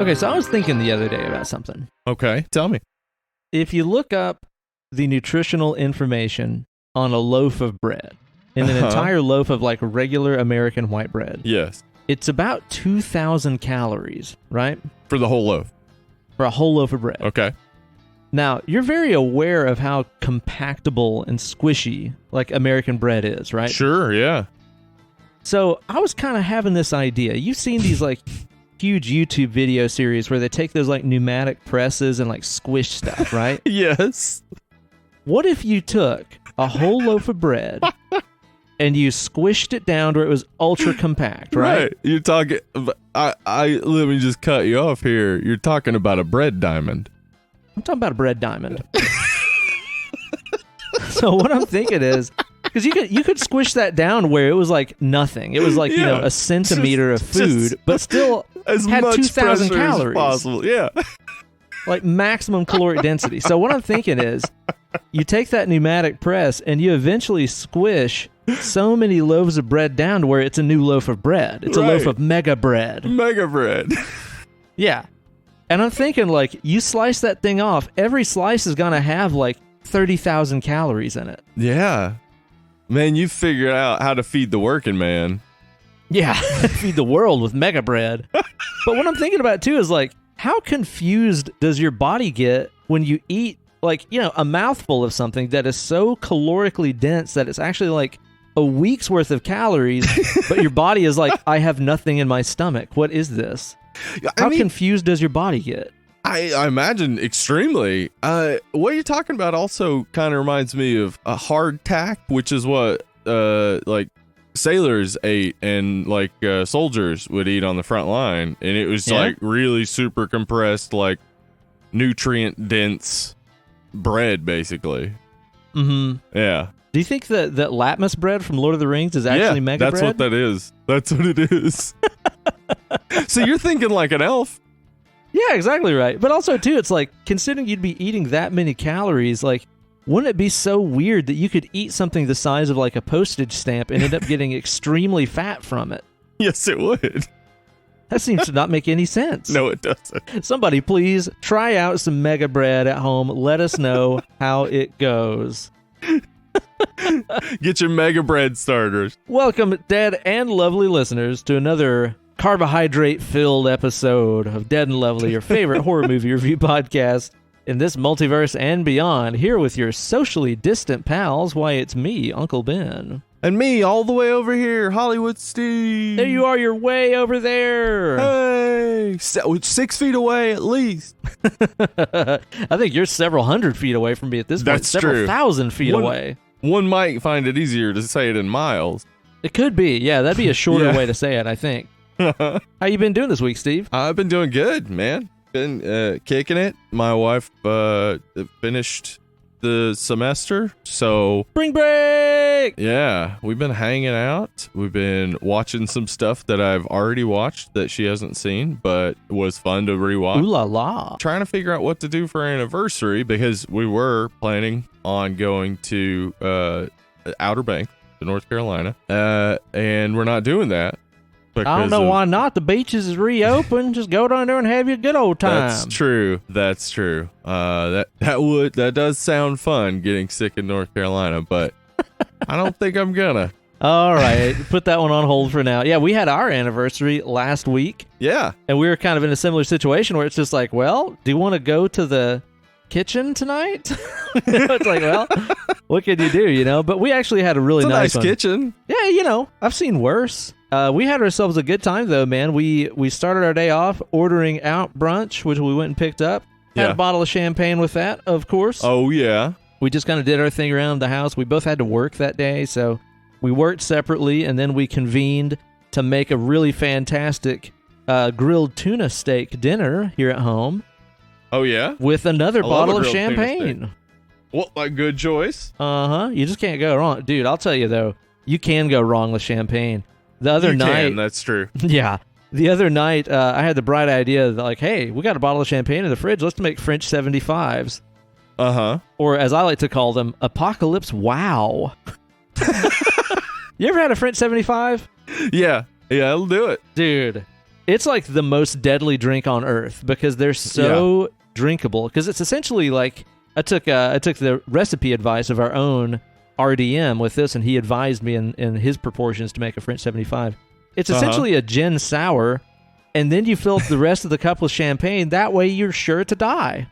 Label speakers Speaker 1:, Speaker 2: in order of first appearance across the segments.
Speaker 1: Okay, so I was thinking the other day about something.
Speaker 2: Okay, tell me.
Speaker 1: If you look up the nutritional information on a loaf of bread, in an entire loaf of like regular American white bread,
Speaker 2: Yes.
Speaker 1: it's about 2,000 calories, right?
Speaker 2: For the whole loaf.
Speaker 1: For a whole loaf of bread.
Speaker 2: Okay.
Speaker 1: Now, you're very aware of how compactable and squishy like American bread is, right?
Speaker 2: Sure, yeah.
Speaker 1: So I was kind of having this idea. You've seen these like huge YouTube video series where they take those like pneumatic presses and like squish stuff, right?
Speaker 2: Yes.
Speaker 1: What if you took a whole loaf of bread and you squished it down to where it was ultra compact, right?
Speaker 2: You're talking. I let me just cut you off here. You're talking about a bread diamond.
Speaker 1: I'm talking about a bread diamond. So what I'm thinking is, because you could squish that down where it was like nothing. It was like, you know, a centimeter of food, but still
Speaker 2: as
Speaker 1: had
Speaker 2: much
Speaker 1: 2,000
Speaker 2: pressure
Speaker 1: calories.
Speaker 2: as possible. Yeah.
Speaker 1: Like maximum caloric density. So what I'm thinking is, you take that pneumatic press and you eventually squish so many loaves of bread down to where it's a new loaf of bread. It's a loaf of mega bread.
Speaker 2: Mega bread.
Speaker 1: Yeah. And I'm thinking, like, you slice that thing off, every slice is going to have, like, 30,000 calories in it.
Speaker 2: Yeah. Man, you figured out how to feed the working man.
Speaker 1: Yeah. Feed the world with mega bread. But what I'm thinking about, too, is, like, how confused does your body get when you eat, like, you know, a mouthful of something that is so calorically dense that it's actually, like, a week's worth of calories, but your body is like, I have nothing in my stomach. What is this? How confused does your body get?
Speaker 2: I imagine extremely. What you're talking about also kind of reminds me of a hardtack, which is what like sailors ate and like soldiers would eat on the front line, and it was like really super compressed, like nutrient dense bread, basically.
Speaker 1: Mm-hmm.
Speaker 2: Yeah.
Speaker 1: Do you think that Latmus bread from Lord of the Rings is actually mega bread?
Speaker 2: That's what that is. That's what it is. So you're thinking like an elf.
Speaker 1: Yeah, exactly right. But also, too, it's like, considering you'd be eating that many calories, like, wouldn't it be so weird that you could eat something the size of like a postage stamp and end up getting extremely fat from it?
Speaker 2: Yes, it would.
Speaker 1: That seems to not make any sense.
Speaker 2: No, it doesn't.
Speaker 1: Somebody, please try out some mega bread at home. Let us know how it goes.
Speaker 2: Get your mega bread starters.
Speaker 1: Welcome, dead and lovely listeners, to another carbohydrate-filled episode of Dead and Lovely, your favorite horror movie review podcast in this multiverse and beyond, here with your socially distant pals. Why, it's me, Uncle Ben.
Speaker 2: And me, all the way over here, Hollywood Steve.
Speaker 1: There you are, you're way over there.
Speaker 2: Hey, 6 feet away at least.
Speaker 1: I think you're several hundred feet away from me at this point.
Speaker 2: That's
Speaker 1: several
Speaker 2: true.
Speaker 1: thousand feet away.
Speaker 2: One might find it easier to say it in miles.
Speaker 1: It could be. Yeah, that'd be a shorter way to say it, I think. How you been doing this week, Steve?
Speaker 2: I've been doing good, man. Been kicking it. My wife finished the semester, so
Speaker 1: spring break.
Speaker 2: Yeah, we've been hanging out. We've been watching some stuff that I've already watched that she hasn't seen, but it was fun to rewatch.
Speaker 1: Ooh la la.
Speaker 2: Trying to figure out what to do for our anniversary, because we were planning on going to Outer Banks, to North Carolina, and we're not doing that.
Speaker 1: I don't know why not. The beaches is reopened. Just go down there and have your good old time.
Speaker 2: That's true. That's true. That does sound fun, getting sick in North Carolina, but I don't think I'm gonna.
Speaker 1: All right, put that one on hold for now. Yeah, we had our anniversary last week.
Speaker 2: Yeah,
Speaker 1: and we were kind of in a similar situation where it's just like, well, do you want to go to the kitchen tonight? It's like, well, what can you do, you know? But we actually had a really nice
Speaker 2: kitchen.
Speaker 1: Yeah, you know, I've seen worse. We had ourselves a good time, though, man. We started our day off ordering out brunch, which we went and picked up. Had a bottle of champagne with that, of course.
Speaker 2: Oh, yeah.
Speaker 1: We just kind of did our thing around the house. We both had to work that day, so we worked separately, and then we convened to make a really fantastic grilled tuna steak dinner here at home.
Speaker 2: Oh, yeah?
Speaker 1: With another bottle of champagne.
Speaker 2: What a good choice.
Speaker 1: Uh-huh. You just can't go wrong. Dude, I'll tell you, though, you can go wrong with champagne. The other night,
Speaker 2: that's true.
Speaker 1: Yeah. The other night, I had the bright idea that, like, hey, we got a bottle of champagne in the fridge. Let's make French 75s.
Speaker 2: Uh-huh.
Speaker 1: Or, as I like to call them, Apocalypse Wow. You ever had a French 75?
Speaker 2: Yeah. Yeah, it'll do it.
Speaker 1: Dude, It's like the most deadly drink on earth because they're so drinkable. Because it's essentially like I took the recipe advice of our own RDM with this, and he advised me in his proportions to make a French 75. It's essentially a gin sour, and then you fill the rest of the cup with champagne. That way you're sure to die.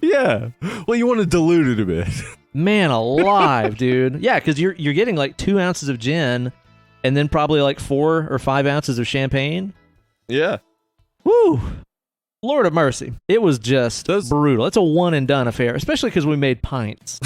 Speaker 2: Yeah. Well, you want to dilute it a bit.
Speaker 1: Man alive, dude. Yeah, because you're getting like 2 ounces of gin and then probably like 4 or 5 ounces of champagne.
Speaker 2: Yeah.
Speaker 1: Woo. Lord of mercy. It was just brutal. It's a one and done affair, especially because we made pints.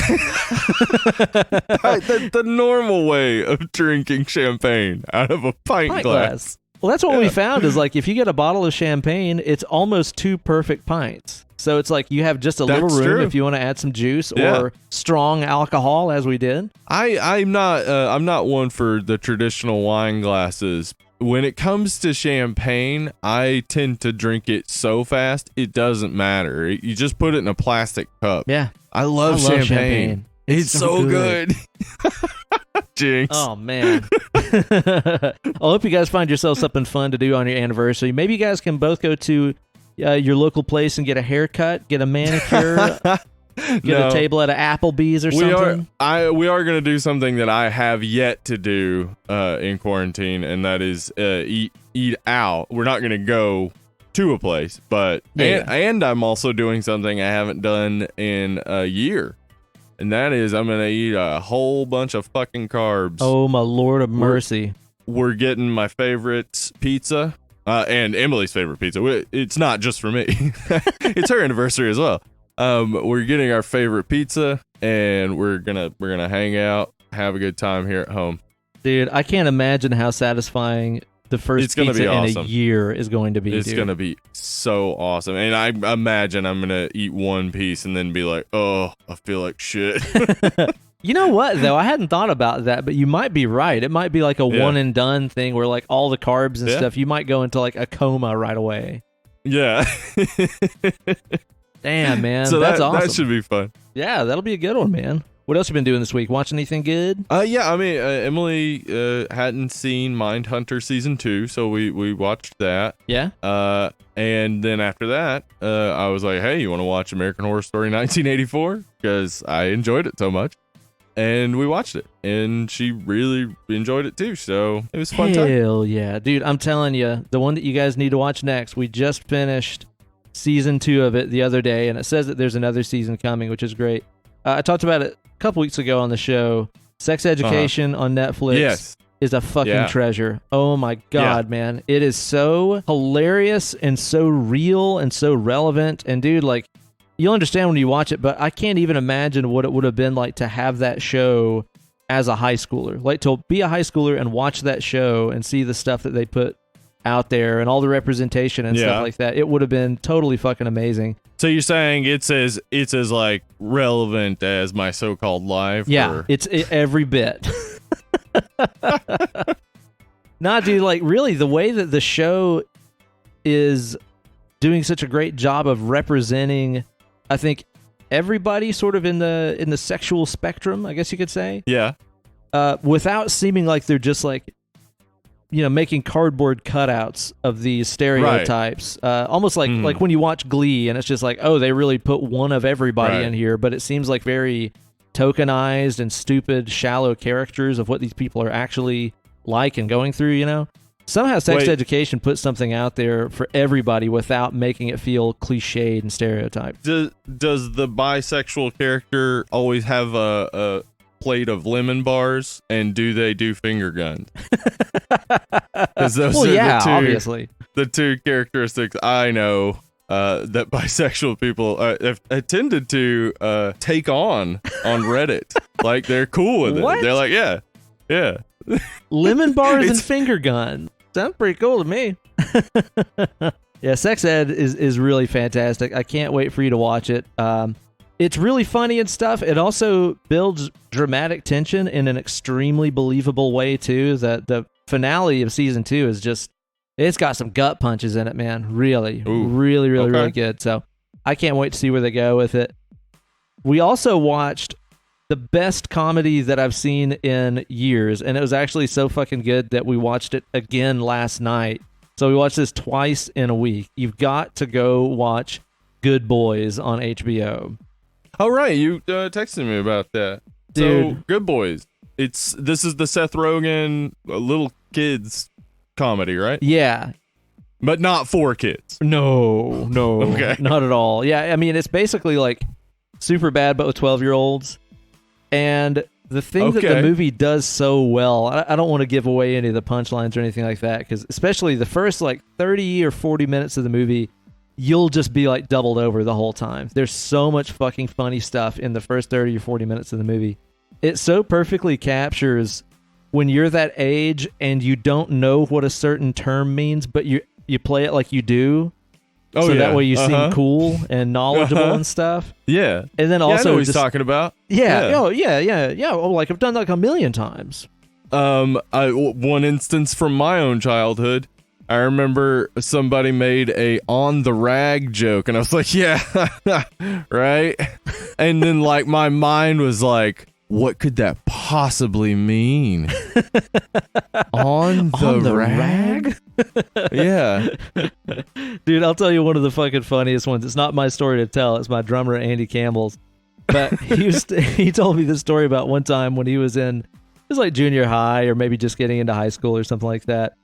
Speaker 2: the normal way of drinking champagne out of a pint glass.
Speaker 1: Well, that's what we found is like if you get a bottle of champagne, it's almost 2 perfect pints. So it's like you have just a little room if you want to add some juice or strong alcohol, as we did.
Speaker 2: I'm not one for the traditional wine glasses. When it comes to champagne, I tend to drink it so fast it doesn't matter. You just put it in a plastic cup.
Speaker 1: Yeah,
Speaker 2: I love champagne. It's so good. Jinx.
Speaker 1: Oh man. I hope you guys find yourselves something fun to do on your anniversary. Maybe you guys can both go to your local place and get a haircut, get a manicure, get a table at an Applebee's or something.
Speaker 2: We are going to do something that I have yet to do in quarantine, and that is eat out. We're not going to go to a place, but and I'm also doing something I haven't done in a year. And that is, I'm going to eat a whole bunch of fucking carbs.
Speaker 1: Oh, my Lord of mercy.
Speaker 2: We're getting my favorite pizza and Emily's favorite pizza. It's not just for me. It's her anniversary as well. We're getting our favorite pizza, and we're gonna hang out, have a good time here at home.
Speaker 1: Dude, I can't imagine how satisfying the first pizza in a year is going to be.
Speaker 2: It's going to be so awesome. And I imagine I'm going to eat one piece and then be like, oh, I feel like shit.
Speaker 1: You know what, though? I hadn't thought about that, but you might be right. It might be like a one and done thing where like all the carbs and stuff, you might go into like a coma right away.
Speaker 2: Yeah.
Speaker 1: Damn, man.
Speaker 2: So
Speaker 1: that's awesome.
Speaker 2: That should be fun.
Speaker 1: Yeah, that'll be a good one, man. What else you been doing this week? Watching anything good?
Speaker 2: Yeah, I mean, Emily hadn't seen Mindhunter Season 2, so we watched that.
Speaker 1: Yeah?
Speaker 2: And then after that, I was like, hey, you want to watch American Horror Story 1984? Because I enjoyed it so much. And we watched it, and she really enjoyed it too, so it was a fun time.
Speaker 1: Hell yeah. Dude, I'm telling you, the one that you guys need to watch next, we just finished Season 2 of it the other day, and it says that there's another season coming, which is great. I talked about it a couple weeks ago on the show. Sex Education on Netflix is a fucking treasure. Oh my God, man. It is so hilarious and so real and so relevant. And dude, like, you'll understand when you watch it, but I can't even imagine what it would have been like to have that show as a high schooler. Like, to be a high schooler and watch that show and see the stuff that they put out there and all the representation and stuff like that. It would have been totally fucking amazing.
Speaker 2: So you're saying it's as like relevant as My So-Called Life?
Speaker 1: Yeah, it's every bit. Nah, dude, like really the way that the show is doing such a great job of representing, I think, everybody sort of in the sexual spectrum, I guess you could say.
Speaker 2: Yeah.
Speaker 1: Without seeming like they're just like, you know, making cardboard cutouts of these stereotypes, almost like when you watch Glee and it's just like, oh, they really put one of everybody in here, but it seems like very tokenized and stupid, shallow characters of what these people are actually like and going through, you know? Somehow Sex Education puts something out there for everybody without making it feel cliched and stereotyped.
Speaker 2: Does the bisexual character always have a plate of lemon bars, and do they do finger guns? Because those are
Speaker 1: obviously
Speaker 2: the two characteristics I know that bisexual people have tended to take on Reddit. Like, they're cool with it. They're like, yeah.
Speaker 1: Lemon bars and finger guns. Sounds pretty cool to me. Yeah, Sex Ed is really fantastic. I can't wait for you to watch it. It's really funny and stuff. It also builds dramatic tension in an extremely believable way, too. That the finale of season 2 is just, it's got some gut punches in it, man. Really, really good. So I can't wait to see where they go with it. We also watched the best comedy that I've seen in years, and it was actually so fucking good that we watched it again last night. So we watched this twice in a week. You've got to go watch Good Boys on HBO.
Speaker 2: Oh, right. You texted me about that.
Speaker 1: Dude.
Speaker 2: So, Good Boys. This is the Seth Rogen little kids comedy, right?
Speaker 1: Yeah.
Speaker 2: But not for kids.
Speaker 1: No,
Speaker 2: Okay.
Speaker 1: not at all. Yeah, I mean, it's basically like super bad, but with 12-year-olds. And the thing that the movie does so well, I don't want to give away any of the punchlines or anything like that, because especially the first like 30 or 40 minutes of the movie, you'll just be like doubled over the whole time. There's so much fucking funny stuff in the first 30 or 40 minutes of the movie. It so perfectly captures when you're that age and you don't know what a certain term means, but you play it like you do.
Speaker 2: Oh,
Speaker 1: so
Speaker 2: yeah.
Speaker 1: that way you seem cool and knowledgeable and stuff.
Speaker 2: Yeah.
Speaker 1: And then
Speaker 2: I
Speaker 1: also
Speaker 2: know what he's talking about.
Speaker 1: Yeah. Oh, yeah. Oh, like I've done like a million times.
Speaker 2: One instance from my own childhood, I remember somebody made a on the rag joke, and I was like, yeah, right? And then like my mind was like, what could that possibly mean? On the rag? Yeah.
Speaker 1: Dude, I'll tell you one of the fucking funniest ones. It's not my story to tell. It's my drummer, Andy Campbell's. But he told me this story about one time when he was like junior high or maybe just getting into high school or something like that.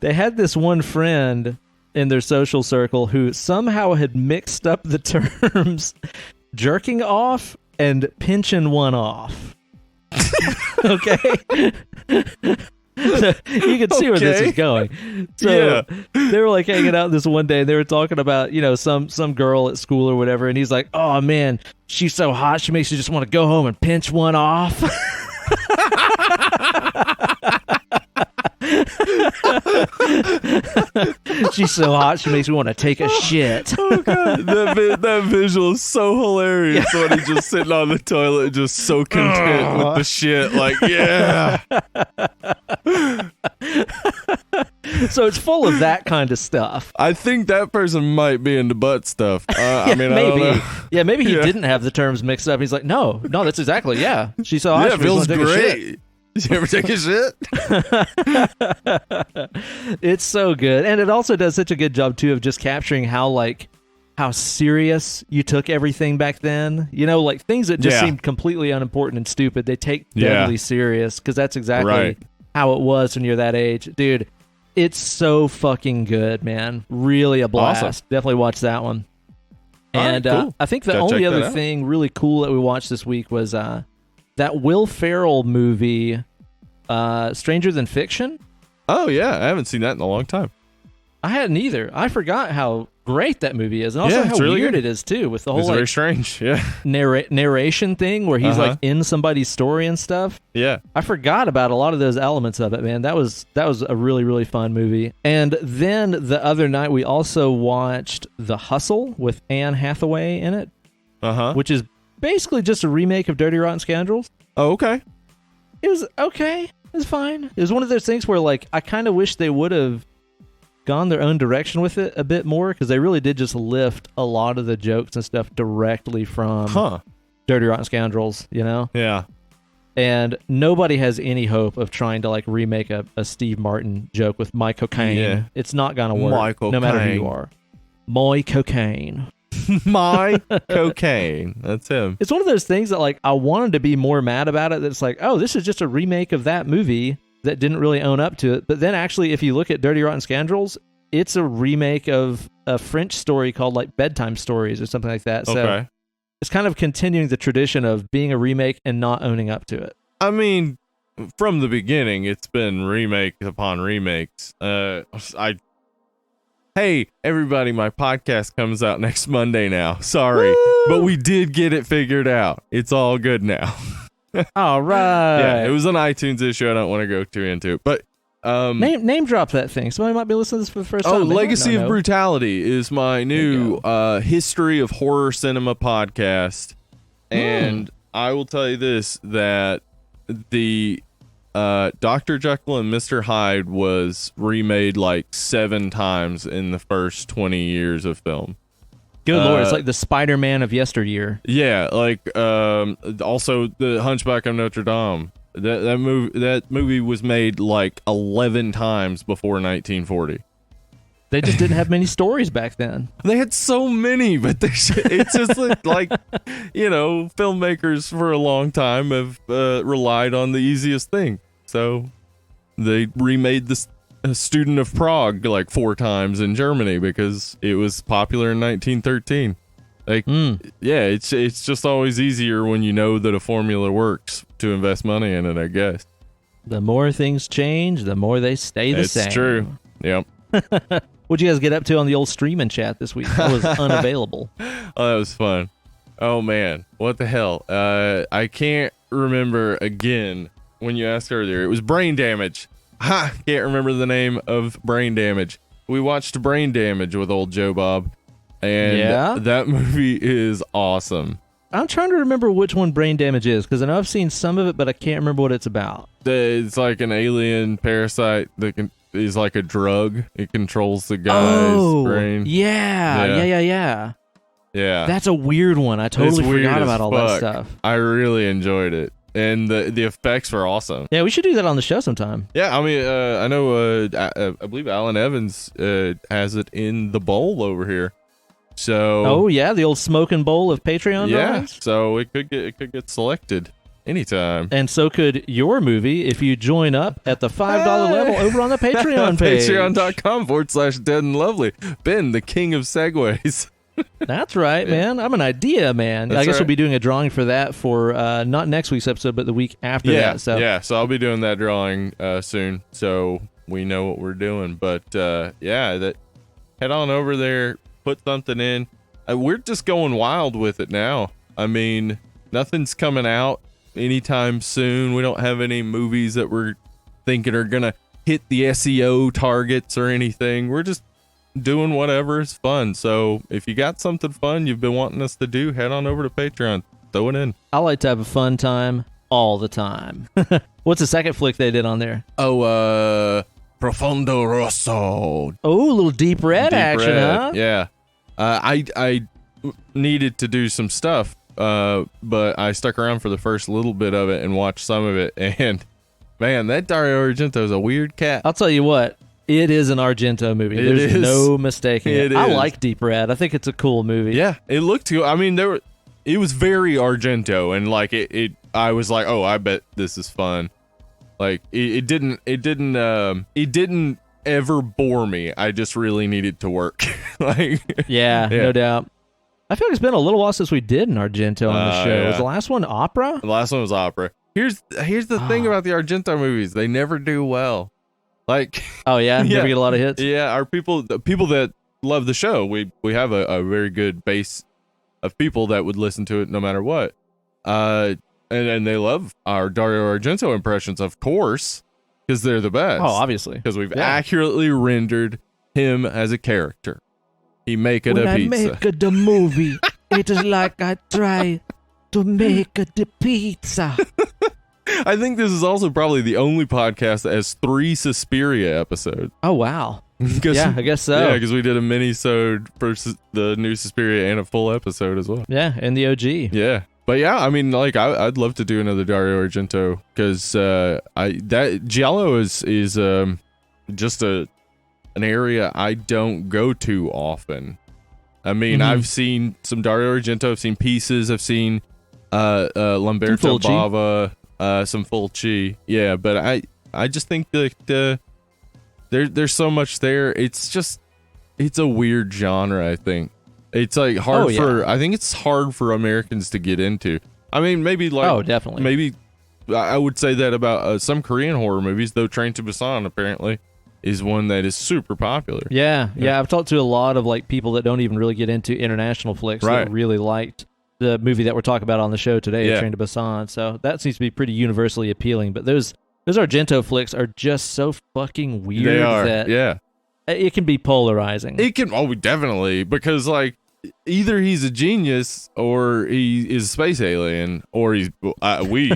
Speaker 1: They had this one friend in their social circle who somehow had mixed up the terms jerking off and pinching one off. Okay? So you can see where this is going. So they were like hanging out this one day and they were talking about, some girl at school or whatever, and he's like, oh man, she's so hot she makes you just want to go home and pinch one off. She's so hot she makes me want to take a shit.
Speaker 2: Oh god, that visual is so hilarious. When he's just sitting on the toilet, just so content with the shit. Like, yeah.
Speaker 1: So it's full of that kind of stuff.
Speaker 2: I think that person might be into butt stuff. I mean,
Speaker 1: maybe.
Speaker 2: I don't know.
Speaker 1: Yeah, maybe he didn't have the terms mixed up. He's like, no, that's exactly, yeah. She's so hot.
Speaker 2: Yeah, it feels great. Did you ever take a shit?
Speaker 1: It's so good. And it also does such a good job, too, of just capturing how serious you took everything back then. Like things that just seemed completely unimportant and stupid, they take deadly serious, because that's exactly how it was when you're that age. Dude, it's so fucking good, man. Really a blast.
Speaker 2: Awesome.
Speaker 1: Definitely watch that one. And
Speaker 2: cool.
Speaker 1: I think the only other thing really cool that we watched this week was that Will Ferrell movie, Stranger Than Fiction.
Speaker 2: Oh, yeah. I haven't seen that in a long time.
Speaker 1: I hadn't either. I forgot how great that movie is, and also how
Speaker 2: really
Speaker 1: weird
Speaker 2: good.
Speaker 1: it is, too, with the whole
Speaker 2: very strange,
Speaker 1: narration thing where he's like in somebody's story and stuff.
Speaker 2: Yeah.
Speaker 1: I forgot about a lot of those elements of it, man. That was a really, really fun movie. And then the other night, we also watched The Hustle with Anne Hathaway in it, which is basically just a remake of Dirty Rotten Scoundrels.
Speaker 2: Oh, okay.
Speaker 1: It was okay. It was fine. It was one of those things where, like, I kind of wish they would have gone their own direction with it a bit more, because they really did just lift a lot of the jokes and stuff directly from Dirty Rotten Scoundrels,
Speaker 2: Yeah.
Speaker 1: And nobody has any hope of trying to, like, remake a Steve Martin joke with my cocaine.
Speaker 2: Yeah.
Speaker 1: It's not going to work, no matter who you are. My cocaine.
Speaker 2: My cocaine. That's him.
Speaker 1: It's one of those things that, like, I wanted to be more mad about it. That's like, oh, this is just a remake of that movie that didn't really own up to it. But then actually, if you look at Dirty Rotten Scoundrels, it's a remake of a French story called like Bedtime Stories or something like that. So it's kind of continuing the tradition of being a remake and not owning up to it.
Speaker 2: I mean, from the beginning, it's been remake upon remakes. Hey, everybody, my podcast comes out next Monday now. Sorry, but we did get it figured out. It's all good now.
Speaker 1: All right.
Speaker 2: Yeah, it was an iTunes issue. I don't want to go too into it, but
Speaker 1: name drop that thing. Somebody might be listening to this for the first time.
Speaker 2: Oh, Legacy of Brutality is my new history of horror cinema podcast, and I will tell you this: that the Dr. Jekyll and Mr. Hyde was remade like 7 times in the first 20 years of film.
Speaker 1: Good Lord, it's like the Spider-Man of yesteryear.
Speaker 2: Yeah, like also the Hunchback of Notre Dame. That movie was made like 11 times before 1940.
Speaker 1: They just didn't have many stories back then.
Speaker 2: They had so many, but it's just like, filmmakers for a long time have relied on the easiest thing. So they remade this Student of Prague like 4 times in Germany because it was popular in 1913. Yeah, it's just always easier when you know that a formula works to invest money in it, I guess.
Speaker 1: The more things change, the more they stay the same.
Speaker 2: It's true. Yep.
Speaker 1: What'd you guys get up to on the old streaming chat this week? I was unavailable.
Speaker 2: Oh, that was fun. Oh, man. What the hell? I can't remember again when you asked earlier. It was Brain Damage. Ha! Can't remember the name of Brain Damage. We watched Brain Damage with old Joe Bob, and that movie is awesome.
Speaker 1: I'm trying to remember which one Brain Damage is, because I know I've seen some of it, but I can't remember what it's about.
Speaker 2: It's like an alien parasite that is like a drug. It controls the guy's brain.
Speaker 1: Yeah. That's a weird one. I totally forgot about all that stuff.
Speaker 2: I really enjoyed it, and the effects were awesome.
Speaker 1: Yeah, we should do that on the show sometime.
Speaker 2: Yeah, I mean, I know. I believe Alan Evans has it in the bowl over here. So.
Speaker 1: The old smoking bowl of Patreon. Drawings?
Speaker 2: So it could get selected anytime.
Speaker 1: And so could your movie if you join up at the $5 level over on the Patreon page.
Speaker 2: Patreon.com/Dead and Lovely. Ben, the king of segues.
Speaker 1: That's right, man. I'm an idea man. I guess we'll be doing a drawing for that for not next week's episode, but the week after that. So
Speaker 2: I'll be doing that drawing soon, so we know what we're doing. But head on over there, put something in. We're just going wild with it now. I mean, nothing's coming out anytime soon. We don't have any movies that we're thinking are gonna hit the SEO targets or anything. We're just doing whatever is fun. So if you got something fun you've been wanting us to do, head on over to Patreon, throw it in.
Speaker 1: I like to have a fun time all the time. What's the second flick they did on there?
Speaker 2: Profondo Rosso.
Speaker 1: Oh, a little deep red action, huh?
Speaker 2: Yeah. I needed to do some stuff, but I stuck around for the first little bit of it and watched some of it, and man, that Dario Argento is a weird cat.
Speaker 1: I'll tell you what, it is an Argento movie. There's no mistaking it. I like Deep Red. I think it's a cool movie.
Speaker 2: Yeah, it looked cool. I mean, it was very Argento, and like it I was like, oh, I bet this is fun. Like it didn't ever bore me. I just really needed to work. No doubt. I feel like it's been a little while since we did an Argento on the show. Was the last one opera? The last one was opera. Here's the thing about the Argento movies. They never do well. Like,
Speaker 1: never get a lot of hits.
Speaker 2: Yeah, the people that love the show, we have a very good base of people that would listen to it no matter what. And they love our Dario Argento impressions, of course, because they're the best.
Speaker 1: Oh, obviously.
Speaker 2: Because we've accurately rendered him as a character. He make it a pizza.
Speaker 1: When I make the movie, it is like I try to make the pizza.
Speaker 2: I think this is also probably the only podcast that has 3 Suspiria episodes.
Speaker 1: Oh, wow. Yeah, I guess so.
Speaker 2: Yeah, because we did a mini-sode for the new Suspiria and a full episode as well.
Speaker 1: Yeah, and the OG.
Speaker 2: Yeah. But yeah, I mean, like, I'd love to do another Dario Argento, because Giallo is just an area I don't go to often. I mean, I've seen some Dario Argento, I've seen pieces, I've seen Lamberto Bava, some Fulci. Yeah, but I just think that there's so much there. It's a weird genre, I think. It's like hard I think it's hard for Americans to get into. I mean, maybe like
Speaker 1: definitely.
Speaker 2: Maybe I would say that about some Korean horror movies, though Train to Busan apparently is one that is super popular.
Speaker 1: Yeah. I've talked to a lot of like people that don't even really get into international flicks that really liked the movie that we're talking about on the show today, Train to Busan. So that seems to be pretty universally appealing. But those Argento flicks are just so fucking weird.
Speaker 2: They are.
Speaker 1: It can be polarizing.
Speaker 2: It can, definitely, because like either he's a genius or he is a space alien, or he's we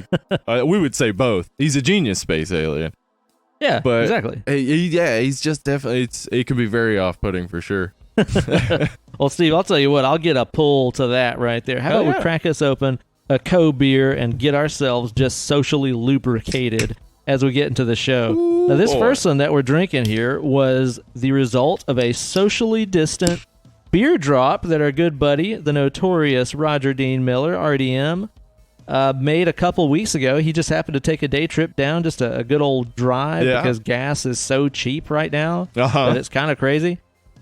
Speaker 2: would say both. He's a genius space alien.
Speaker 1: Yeah,
Speaker 2: but
Speaker 1: exactly.
Speaker 2: He's just definitely. It can be very off-putting for sure.
Speaker 1: Well, Steve, I'll tell you what. I'll get a pull to that right there. How about we crack us open a beer and get ourselves just socially lubricated as we get into the show. Now, this first one that we're drinking here was the result of a socially distant beer drop that our good buddy, the notorious Roger Dean Miller, RDM, made a couple weeks ago. He just happened to take a day trip down, just a good old drive, because gas is so cheap right now that it's kind of crazy.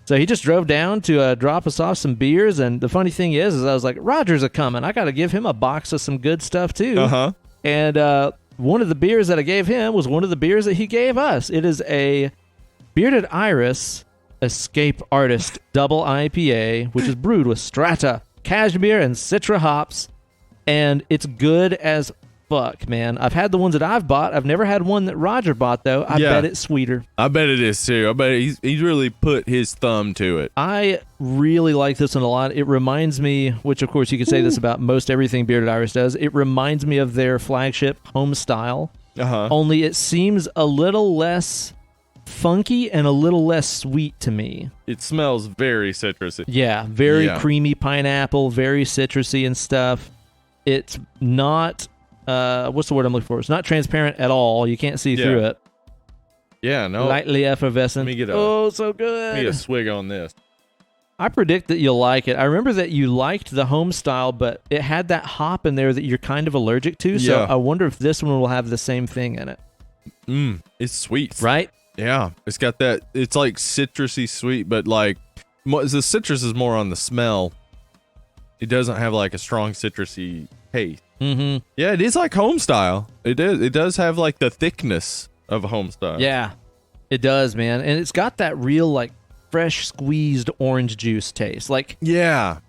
Speaker 1: So he just drove down to drop us off some beers, and the funny thing is I was like, Roger's a-coming. I got to give him a box of some good stuff, too. And one of the beers that I gave him was one of the beers that he gave us. It is a Bearded Iris Escape Artist Double IPA, which is brewed with Strata, Cashmere, and Citra hops, and it's good as fuck, man. I've had the ones that I've bought. I've never had one that Roger bought, though. I bet it's sweeter.
Speaker 2: I bet it is, too. I bet he's really put his thumb to it.
Speaker 1: I really like this one a lot. It reminds me, which, of course, you could say this about most everything Bearded Iris does, it reminds me of their flagship Home Style, only it seems a little less funky and a little less sweet to me.
Speaker 2: It smells very citrusy.
Speaker 1: Yeah, very creamy pineapple, very citrusy and stuff. It's not... what's the word I'm looking for? It's not transparent at all. You can't see through it.
Speaker 2: Yeah, no.
Speaker 1: Lightly effervescent.
Speaker 2: Let me get
Speaker 1: so good.
Speaker 2: Let me get a swig on this.
Speaker 1: I predict that you'll like it. I remember that you liked the Home Style, but it had that hop in there that you're kind of allergic to. So I wonder if this one will have the same thing in it.
Speaker 2: It's sweet.
Speaker 1: Right?
Speaker 2: Yeah. It's got that, it's like citrusy sweet, but like, the citrus is more on the smell. It doesn't have like a strong citrusy taste.
Speaker 1: Mm-hmm.
Speaker 2: Yeah, it is like Home Style. It is. It does have like the thickness of a Home Style.
Speaker 1: Yeah, it does, man. And it's got that real like fresh squeezed orange juice taste. Like,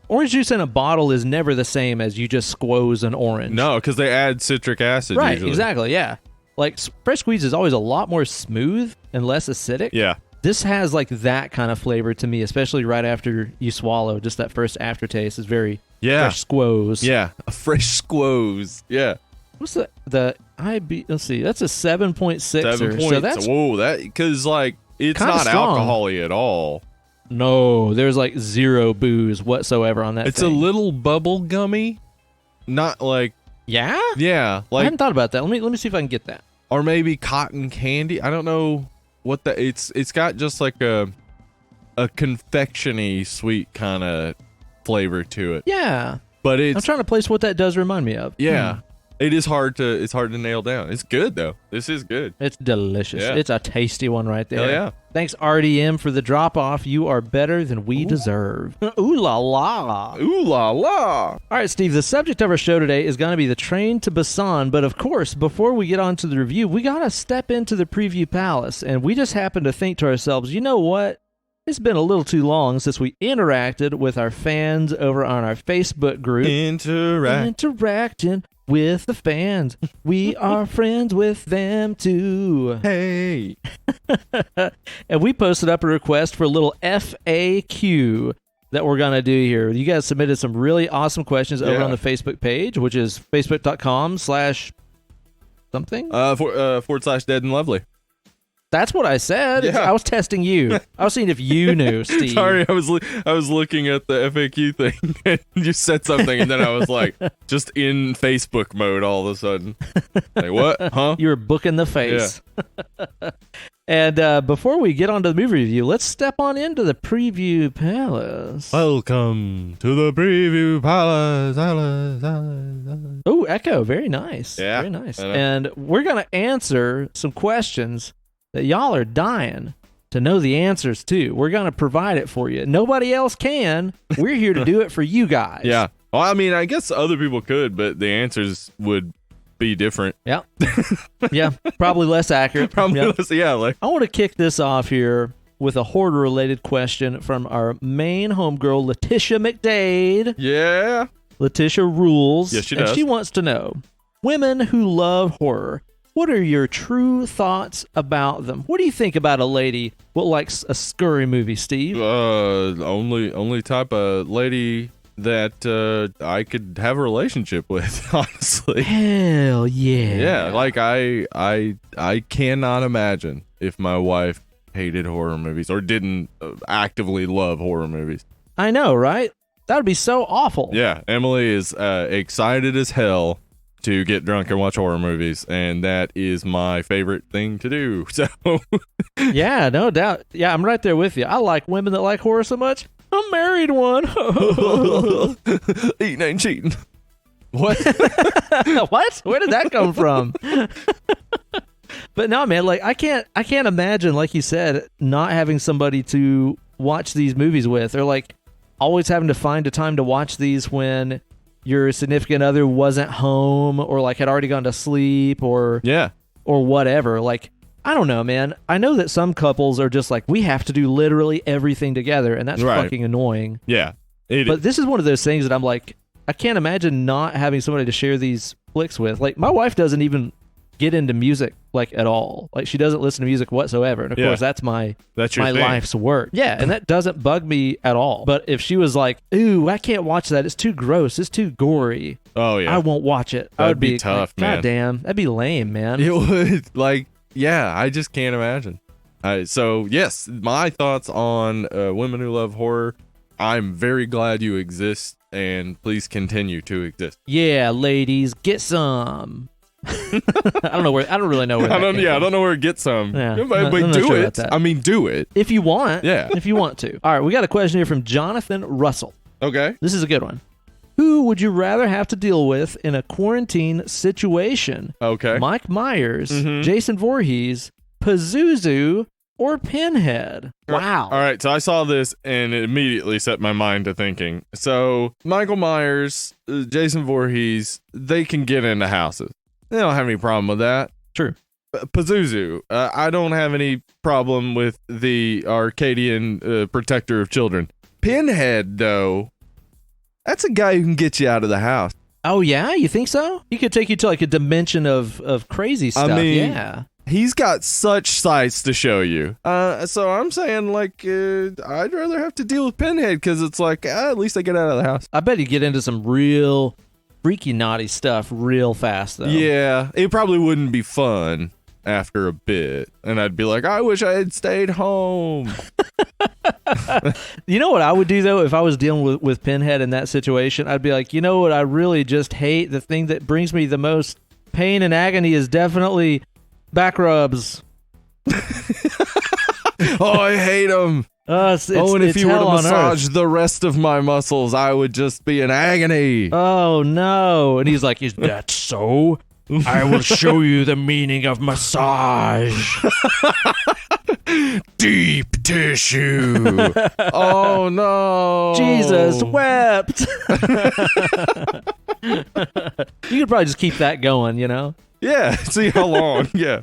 Speaker 1: orange juice in a bottle is never the same as you just squoze an orange.
Speaker 2: No, because they add citric acid.
Speaker 1: Right,
Speaker 2: usually.
Speaker 1: exactly, yeah. Like fresh squeeze is always a lot more smooth and less acidic.
Speaker 2: Yeah.
Speaker 1: This has like that kind of flavor to me, especially right after you swallow. Just that first aftertaste is very fresh squoze.
Speaker 2: Yeah, a fresh squoze. Yeah.
Speaker 1: What's the IB? Let's see. That's a 7.6.
Speaker 2: 7
Speaker 1: So that's
Speaker 2: that because like it's not alcohol-y at all.
Speaker 1: No, there's like zero booze whatsoever on that.
Speaker 2: It's a little bubble gummy, not like
Speaker 1: yeah.
Speaker 2: Like
Speaker 1: I hadn't thought about that. Let me see if I can get that.
Speaker 2: Or maybe cotton candy. I don't know. What it's got just like a confectiony sweet kind of flavor to it.
Speaker 1: Yeah,
Speaker 2: but
Speaker 1: I'm trying to place what that does remind me of.
Speaker 2: Yeah, it is hard to nail down. It's good though. This is good.
Speaker 1: It's delicious.
Speaker 2: Yeah.
Speaker 1: It's a tasty one right there.
Speaker 2: Hell yeah.
Speaker 1: Thanks RDM for the drop off. You are better than we deserve. Ooh la la.
Speaker 2: Ooh la la.
Speaker 1: All right, Steve, the subject of our show today is going to be the train to Busan. But of course, before we get on to the review, we got to step into the preview palace. And we just happened to think to ourselves, you know what? It's been a little too long since we interacted with our fans over on our Facebook group. Interacting with the fans. We are friends with them too.
Speaker 2: Hey.
Speaker 1: And we posted up a request for a little FAQ that we're going to do here. You guys submitted some really awesome questions over on the Facebook page, which is facebook.com/something.
Speaker 2: /Dead and Lovely.
Speaker 1: That's what I said.
Speaker 2: Yeah.
Speaker 1: I was testing you. I was seeing if you knew, Steve.
Speaker 2: Sorry, I was looking at the FAQ thing and you said something and then I was like just in Facebook mode all of a sudden. Like what? Huh?
Speaker 1: You were booking the face. Yeah. And before we get on to the movie review, let's step on into the preview palace.
Speaker 2: Welcome to the preview palace.
Speaker 1: Oh, echo. Very nice.
Speaker 2: Yeah.
Speaker 1: Very nice. And we're going to answer some questions that y'all are dying to know the answers to. We're going to provide it for you. Nobody else can. We're here to do it for you guys.
Speaker 2: Yeah. Well, I mean, I guess other people could, but the answers would be different.
Speaker 1: Yeah. Yeah. Probably less accurate.
Speaker 2: Probably less. Yeah. Like
Speaker 1: I want to kick this off here with a hoarder-related question from our main homegirl, Letitia McDade.
Speaker 2: Yeah.
Speaker 1: Letitia rules.
Speaker 2: Yes, she does.
Speaker 1: And she wants to know, women who love horror, what are your true thoughts about them? What do you think about a lady what likes a scurry movie, Steve?
Speaker 2: Only type of lady that I could have a relationship with, honestly.
Speaker 1: Hell yeah.
Speaker 2: Yeah, like I cannot imagine if my wife hated horror movies or didn't actively love horror movies.
Speaker 1: I know, right? That would be so awful.
Speaker 2: Yeah, Emily is excited as hell to get drunk and watch horror movies, and that is my favorite thing to do. So
Speaker 1: yeah, no doubt. Yeah, I'm right there with you. I like women that like horror so much. I'm married one.
Speaker 2: Eating ain't cheating. What?
Speaker 1: What? Where did that come from? But no, man, like I can't imagine, like you said, not having somebody to watch these movies with, or like always having to find a time to watch these when your significant other wasn't home or like had already gone to sleep or whatever. Like, I don't know, man. I know that some couples are just like, we have to do literally everything together, and that's fucking annoying.
Speaker 2: Yeah.
Speaker 1: But this is one of those things that I'm like, I can't imagine not having somebody to share these flicks with. Like, my wife doesn't even get into music like at all. Like, she doesn't listen to music whatsoever. And of course, that's my life's work. Yeah, and that doesn't bug me at all. But if she was like, "Ooh, I can't watch that. It's too gross. It's too gory."
Speaker 2: Oh yeah,
Speaker 1: I won't watch it.
Speaker 2: That'd be tough,
Speaker 1: like,
Speaker 2: man.
Speaker 1: God damn, that'd be lame, man.
Speaker 2: It would. Like, yeah, I just can't imagine. So yes, my thoughts on women who love horror. I'm very glad you exist, and please continue to exist.
Speaker 1: Yeah, ladies, get some. I don't really know where.
Speaker 2: I don't know where to get some.
Speaker 1: Yeah,
Speaker 2: but do it. I mean, do it
Speaker 1: if you want.
Speaker 2: Yeah,
Speaker 1: if you want to. All right, we got a question here from Jonathan Russell.
Speaker 2: Okay,
Speaker 1: this is a good one. Who would you rather have to deal with in a quarantine situation?
Speaker 2: Okay,
Speaker 1: Mike Myers, Jason Voorhees, Pazuzu, or Pinhead? Wow.
Speaker 2: All right, so I saw this and it immediately set my mind to thinking. So Michael Myers, Jason Voorhees, they can get into houses. They don't have any problem with that.
Speaker 1: True.
Speaker 2: Pazuzu, I don't have any problem with the Arcadian protector of children. Pinhead, though, that's a guy who can get you out of the house.
Speaker 1: Oh, yeah? You think so? He could take you to like a dimension of crazy stuff.
Speaker 2: I mean,
Speaker 1: yeah.
Speaker 2: He's got such sights to show you. So I'm saying, like, I'd rather have to deal with Pinhead because it's like, at least I get out of the house.
Speaker 1: I bet he'd get into some real freaky naughty stuff real fast, though.
Speaker 2: Yeah, it probably wouldn't be fun after a bit. And I'd be like, I wish I had stayed home.
Speaker 1: You know what I would do, though, if I was dealing with Pinhead in that situation? I'd be like, you know what I really just hate? The thing that brings me the most pain and agony is definitely back rubs.
Speaker 2: Oh, I hate them.
Speaker 1: And
Speaker 2: if you were to massage the rest of my muscles, I would just be in agony.
Speaker 1: Oh, no. And he's like, is that so? I will show you the meaning of massage.
Speaker 2: Deep tissue. Oh, no.
Speaker 1: Jesus wept. You could probably just keep that going, you know?
Speaker 2: Yeah, see how long. Yeah.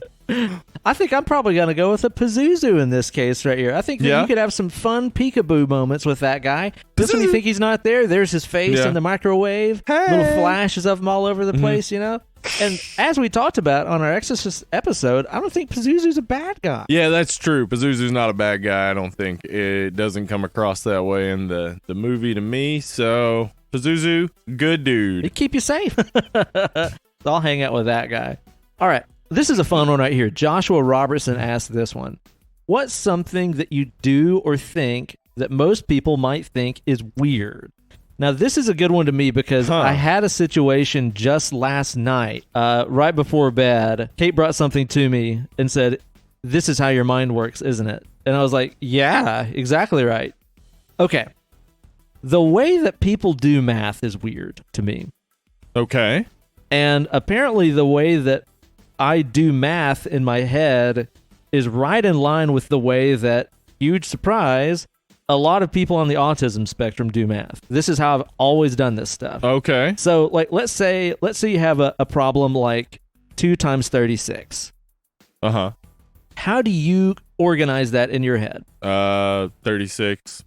Speaker 1: I think I'm probably going to go with a Pazuzu in this case right here. I think that you could have some fun peekaboo moments with that guy. Just when you think he's not there, there's his face in the microwave. Hey. Little flashes of him all over the place, you know? And as we talked about on our Exorcist episode, I don't think Pazuzu's a bad guy.
Speaker 2: Yeah, that's true. Pazuzu's not a bad guy, I don't think. It doesn't come across that way in the movie to me. So, Pazuzu, good dude.
Speaker 1: He'd keep you safe. So I'll hang out with that guy. All right. This is a fun one right here. Joshua Robertson asked this one. What's something that you do or think that most people might think is weird? Now, this is a good one to me because I had a situation just last night, right before bed. Kate brought something to me and said, this is how your mind works, isn't it? And I was like, yeah, exactly right. Okay. The way that people do math is weird to me.
Speaker 2: Okay.
Speaker 1: And apparently the way that I do math in my head is right in line with the way that, huge surprise, a lot of people on the autism spectrum do math. This is how I've always done this stuff.
Speaker 2: Okay.
Speaker 1: So, like, let's say you have a problem like 2 times 36.
Speaker 2: Uh-huh.
Speaker 1: How do you organize that in your head?
Speaker 2: 36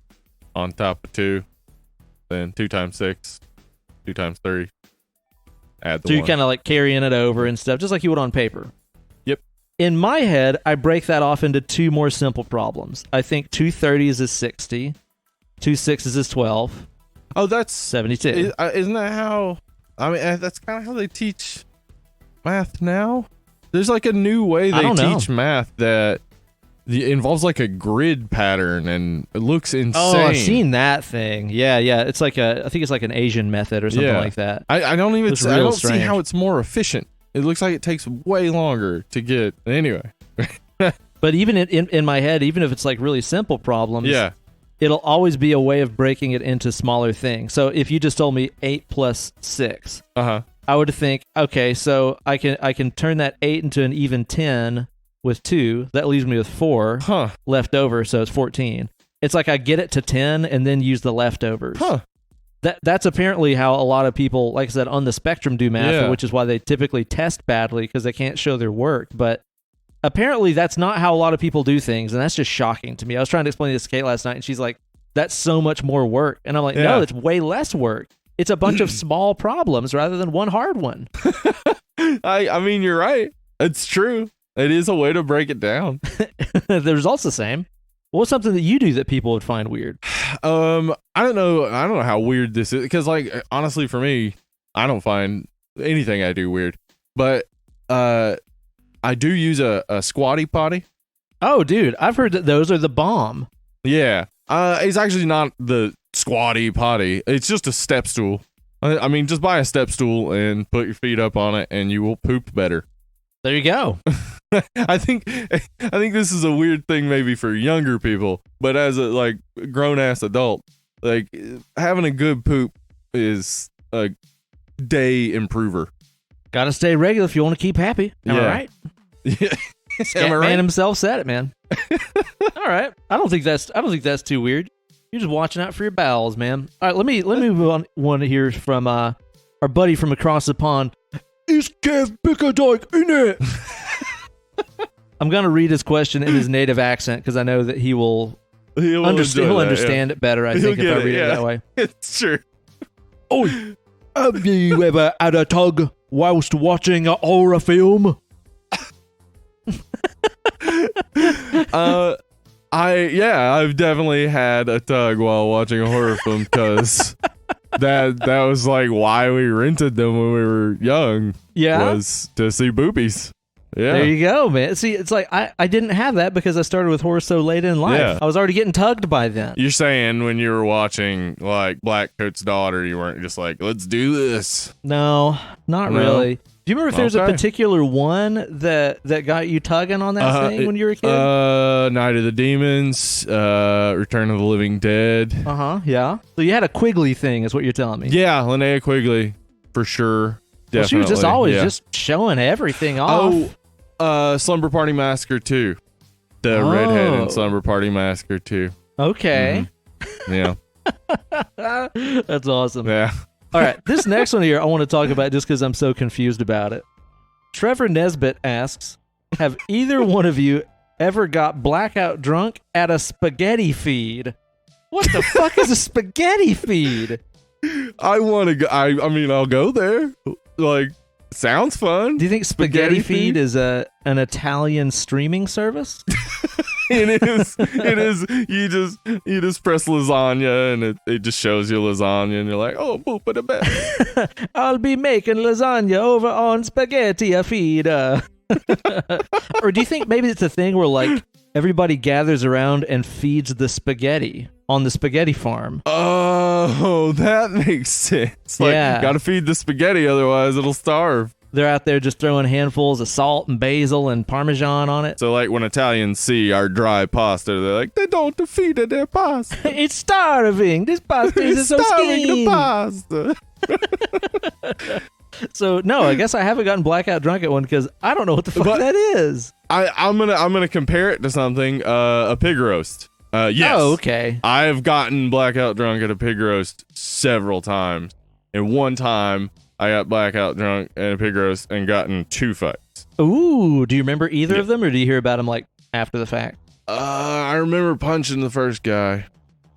Speaker 2: on top of 2, then 2 times 6, 2 times 30. Add the
Speaker 1: so you're
Speaker 2: 1.
Speaker 1: kind of like carrying it over and stuff, just like you would on paper.
Speaker 2: Yep.
Speaker 1: In my head, I break that off into 2 more simple problems. I think 2 30s is 60, 2 6s is 12.
Speaker 2: Oh, that's
Speaker 1: 72.
Speaker 2: Isn't that how? I mean, that's kind of how they teach math now. There's like a new way they teach math that It involves like a grid pattern, and it looks insane.
Speaker 1: Oh, I've seen that thing. Yeah. It's like I think it's like an Asian method or something like that.
Speaker 2: I don't even.
Speaker 1: It's
Speaker 2: I
Speaker 1: real
Speaker 2: don't see
Speaker 1: strange.
Speaker 2: how it's more efficient. It looks like it takes way longer to get. Anyway.
Speaker 1: But even in my head, even if it's like really simple problems,
Speaker 2: Yeah.
Speaker 1: it'll always be a way of breaking it into smaller things. So if you just told me 8 plus 6, I would think, okay, so I can turn that 8 into an even 10 with 2. That leaves me with 4 left over, so it's 14. It's like I get it to 10 and then use the leftovers. That's apparently how a lot of people, like I said, on the spectrum do math, which is why they typically test badly because they can't show their work. But apparently that's not how a lot of people do things, and that's just shocking to me. I was trying to explain this to Kate last night, and she's like, that's so much more work. And I'm like, no, it's way less work. It's a bunch of small problems rather than one hard one.
Speaker 2: I mean, you're right. It's true. It is a way to break it down.
Speaker 1: The result's the same. What's something that you do that people would find weird?
Speaker 2: I don't know how weird this is, because like honestly for me, I don't find anything I do weird. But I do use a squatty potty.
Speaker 1: Oh, dude, I've heard that those are the bomb.
Speaker 2: Yeah. It's actually not the squatty potty. It's just a step stool. I mean, just buy a step stool and put your feet up on it, and you will poop better.
Speaker 1: There you go.
Speaker 2: I think this is a weird thing maybe for younger people, but as a like grown ass adult, like having a good poop is a day improver.
Speaker 1: Got to stay regular if you want to keep happy. Am I right?
Speaker 2: Yeah.
Speaker 1: Man himself said it, man. All right. I don't think that's too weird. You're just watching out for your bowels, man. All right, let me move on one here from our buddy from across the pond. Is Kev Bickerdike in it? I'm gonna read his question in his native accent because I know that he'll understand it better. I think if I read it that way.
Speaker 2: It's true.
Speaker 1: Oh, have you ever had a tug whilst watching a horror film?
Speaker 2: I've definitely had a tug while watching a horror film because that was like why we rented them when we were young.
Speaker 1: Yeah,
Speaker 2: was to see boobies. Yeah,
Speaker 1: there you go, man. See, it's like I didn't have that because I started with horror so late in life.
Speaker 2: Yeah.
Speaker 1: I was already getting tugged by then.
Speaker 2: You're saying when you were watching like Blackcoat's Daughter, you weren't just like, let's do this.
Speaker 1: No, not really. Do you remember if there's a particular one that got you tugging on that thing when you were a kid?
Speaker 2: Night of the Demons, Return of the Living Dead.
Speaker 1: Yeah. So you had a Quigley thing, is what you're telling me.
Speaker 2: Yeah, Linnea Quigley, for sure. Definitely.
Speaker 1: Well, she was just always just showing everything off.
Speaker 2: Slumber Party Massacre 2. The redhead in Slumber Party Massacre 2.
Speaker 1: Okay.
Speaker 2: Mm-hmm. Yeah.
Speaker 1: That's awesome.
Speaker 2: Yeah.
Speaker 1: All right, this next one here I want to talk about just because I'm so confused about it. Trevor Nesbitt asks, have either one of you ever got blackout drunk at a spaghetti feed? What the fuck is a spaghetti feed?
Speaker 2: I want to go. I mean, I'll go there. Like, sounds fun.
Speaker 1: Do you think spaghetti feed is an Italian streaming service?
Speaker 2: It is. You just press lasagna and it just shows you lasagna and you're like, oh, poop in a bed.
Speaker 1: I'll be making lasagna over on spaghetti feed. Or do you think maybe it's a thing where like everybody gathers around and feeds the spaghetti on the spaghetti farm?
Speaker 2: Oh, that makes sense. Like, gotta feed the spaghetti, otherwise it'll starve.
Speaker 1: They're out there just throwing handfuls of salt and basil and Parmesan on it.
Speaker 2: So like when Italians see our dry pasta, they're like, they don't defeat their pasta.
Speaker 1: It's starving. This pasta is so skinny.
Speaker 2: The
Speaker 1: pasta. So no, I guess I haven't gotten blackout drunk at one because I don't know what the fuck that is.
Speaker 2: I'm gonna compare it to something. A pig roast. Yes.
Speaker 1: Oh, okay.
Speaker 2: I've gotten blackout drunk at a pig roast several times, and one time I got blackout drunk at a pig roast and got in 2 fights.
Speaker 1: Ooh, do you remember either of them, or do you hear about them like after the fact?
Speaker 2: I remember punching the first guy.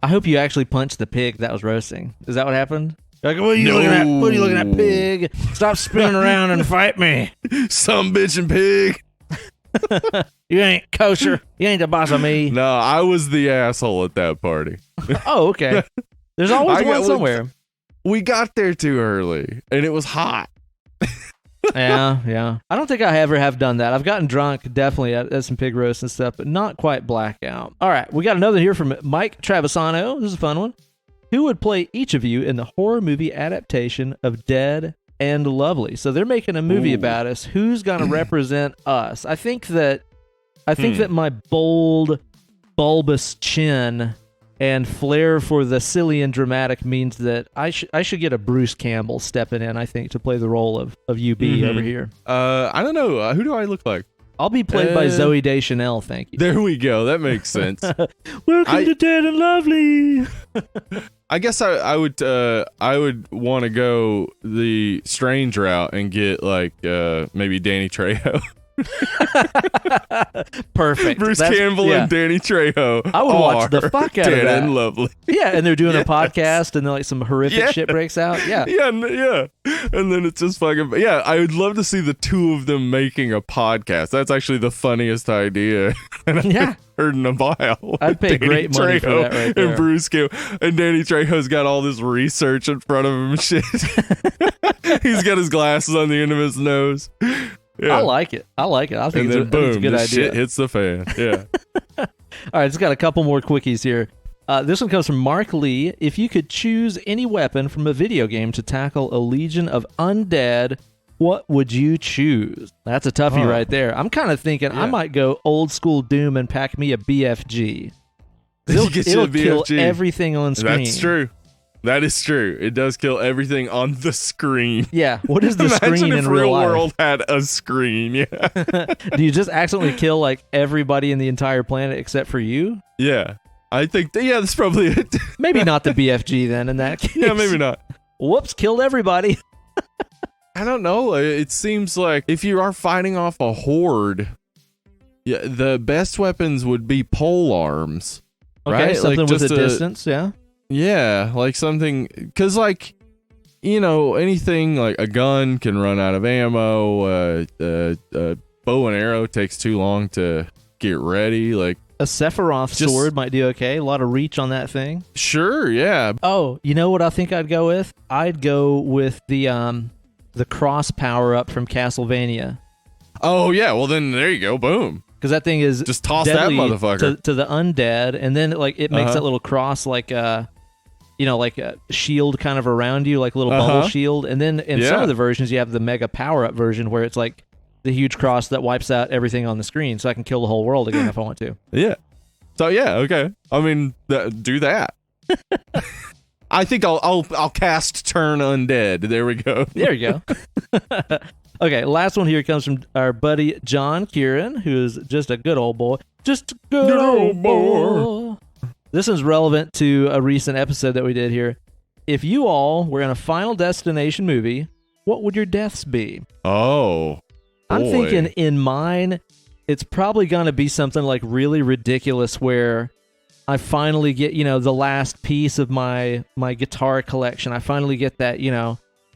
Speaker 1: I hope you actually punched the pig that was roasting. Is that what happened? Like, what are you looking at? What are you looking at, pig? Stop spinning around and fight me.
Speaker 2: Some bitch and pig.
Speaker 1: You ain't kosher. You ain't the boss of me.
Speaker 2: No, I was the asshole at that party.
Speaker 1: Oh, okay. There's always one somewhere.
Speaker 2: We got there too early, and it was hot.
Speaker 1: Yeah. I don't think I ever have done that. I've gotten drunk, definitely, at some pig roasts and stuff, but not quite blackout. All right, we got another here from Mike Travisano. This is a fun one. Who would play each of you in the horror movie adaptation of Dead and Lovely? So they're making a movie about us. Who's going to represent us? I think that my bold, bulbous chin and flair for the silly and dramatic means that I should get a Bruce Campbell stepping in, I think, to play the role of UB over here.
Speaker 2: I don't know. Who do I look like?
Speaker 1: I'll be played by Zooey Deschanel, thank you.
Speaker 2: There we go. That makes sense.
Speaker 1: Welcome to Dead and Lovely.
Speaker 2: I guess I would want to go the strange route and get like maybe Danny Trejo.
Speaker 1: Perfect.
Speaker 2: Bruce Campbell and Danny Trejo.
Speaker 1: I would watch the fuck out of that.
Speaker 2: Dead and Lovely.
Speaker 1: Yeah, and they're doing a podcast, and then like some horrific shit breaks out. Yeah,
Speaker 2: and then it's just fucking. Yeah, I would love to see the two of them making a podcast. That's actually the funniest idea.
Speaker 1: Yeah.
Speaker 2: Heard in a while.
Speaker 1: I'd pay great money for that right there.
Speaker 2: And Bruce Campbell and Danny Trejo's got all this research in front of him and shit. He's got his glasses on the end of his nose. Yeah.
Speaker 1: I like it. I think it's a good idea.
Speaker 2: Shit hits the fan. Yeah.
Speaker 1: All right, it's got a couple more quickies here. This one comes from Mark Lee. If you could choose any weapon from a video game to tackle a legion of undead, what would you choose? That's a toughie right there. I'm kind of thinking I might go old school Doom and pack me a BFG. It'll kill everything on screen.
Speaker 2: That's true. That is true. It does kill everything on the screen.
Speaker 1: Yeah. What is the screen in real life?
Speaker 2: World had a screen. Yeah.
Speaker 1: Do you just accidentally kill like everybody in the entire planet except for you?
Speaker 2: Yeah. I think that's probably it.
Speaker 1: Maybe not the BFG then in that case.
Speaker 2: Yeah, maybe not.
Speaker 1: Whoops, killed everybody.
Speaker 2: I don't know. It seems like if you are fighting off a horde, the best weapons would be pole arms.
Speaker 1: Okay,
Speaker 2: right?
Speaker 1: something
Speaker 2: like
Speaker 1: with a distance, yeah.
Speaker 2: Yeah, like something, because like, anything like a gun can run out of ammo, bow and arrow takes too long to get ready, like
Speaker 1: a Sephiroth sword might do okay. A lot of reach on that thing.
Speaker 2: Sure, yeah.
Speaker 1: Oh, you know what I think I'd go with? I'd go with the cross power up from Castlevania.
Speaker 2: Oh yeah, well then there you go, boom.
Speaker 1: Because that thing is
Speaker 2: just toss that motherfucker
Speaker 1: to the undead, and then like it makes that little cross like like a shield kind of around you, like a little bubble shield. And then in some of the versions, you have the mega power up version where it's like the huge cross that wipes out everything on the screen, so I can kill the whole world again if I want to.
Speaker 2: Yeah. So yeah, okay. I mean, do that. I think I'll cast Turn Undead. There we go.
Speaker 1: There you go. Okay, last one here comes from our buddy John Kieran, who is just a good old boy. Just a good old boy. This is relevant to a recent episode that we did here. If you all were in a Final Destination movie, what would your deaths be?
Speaker 2: Oh,
Speaker 1: I'm thinking in mine, it's probably going to be something like really ridiculous where I finally get, the last piece of my guitar collection. I finally get that,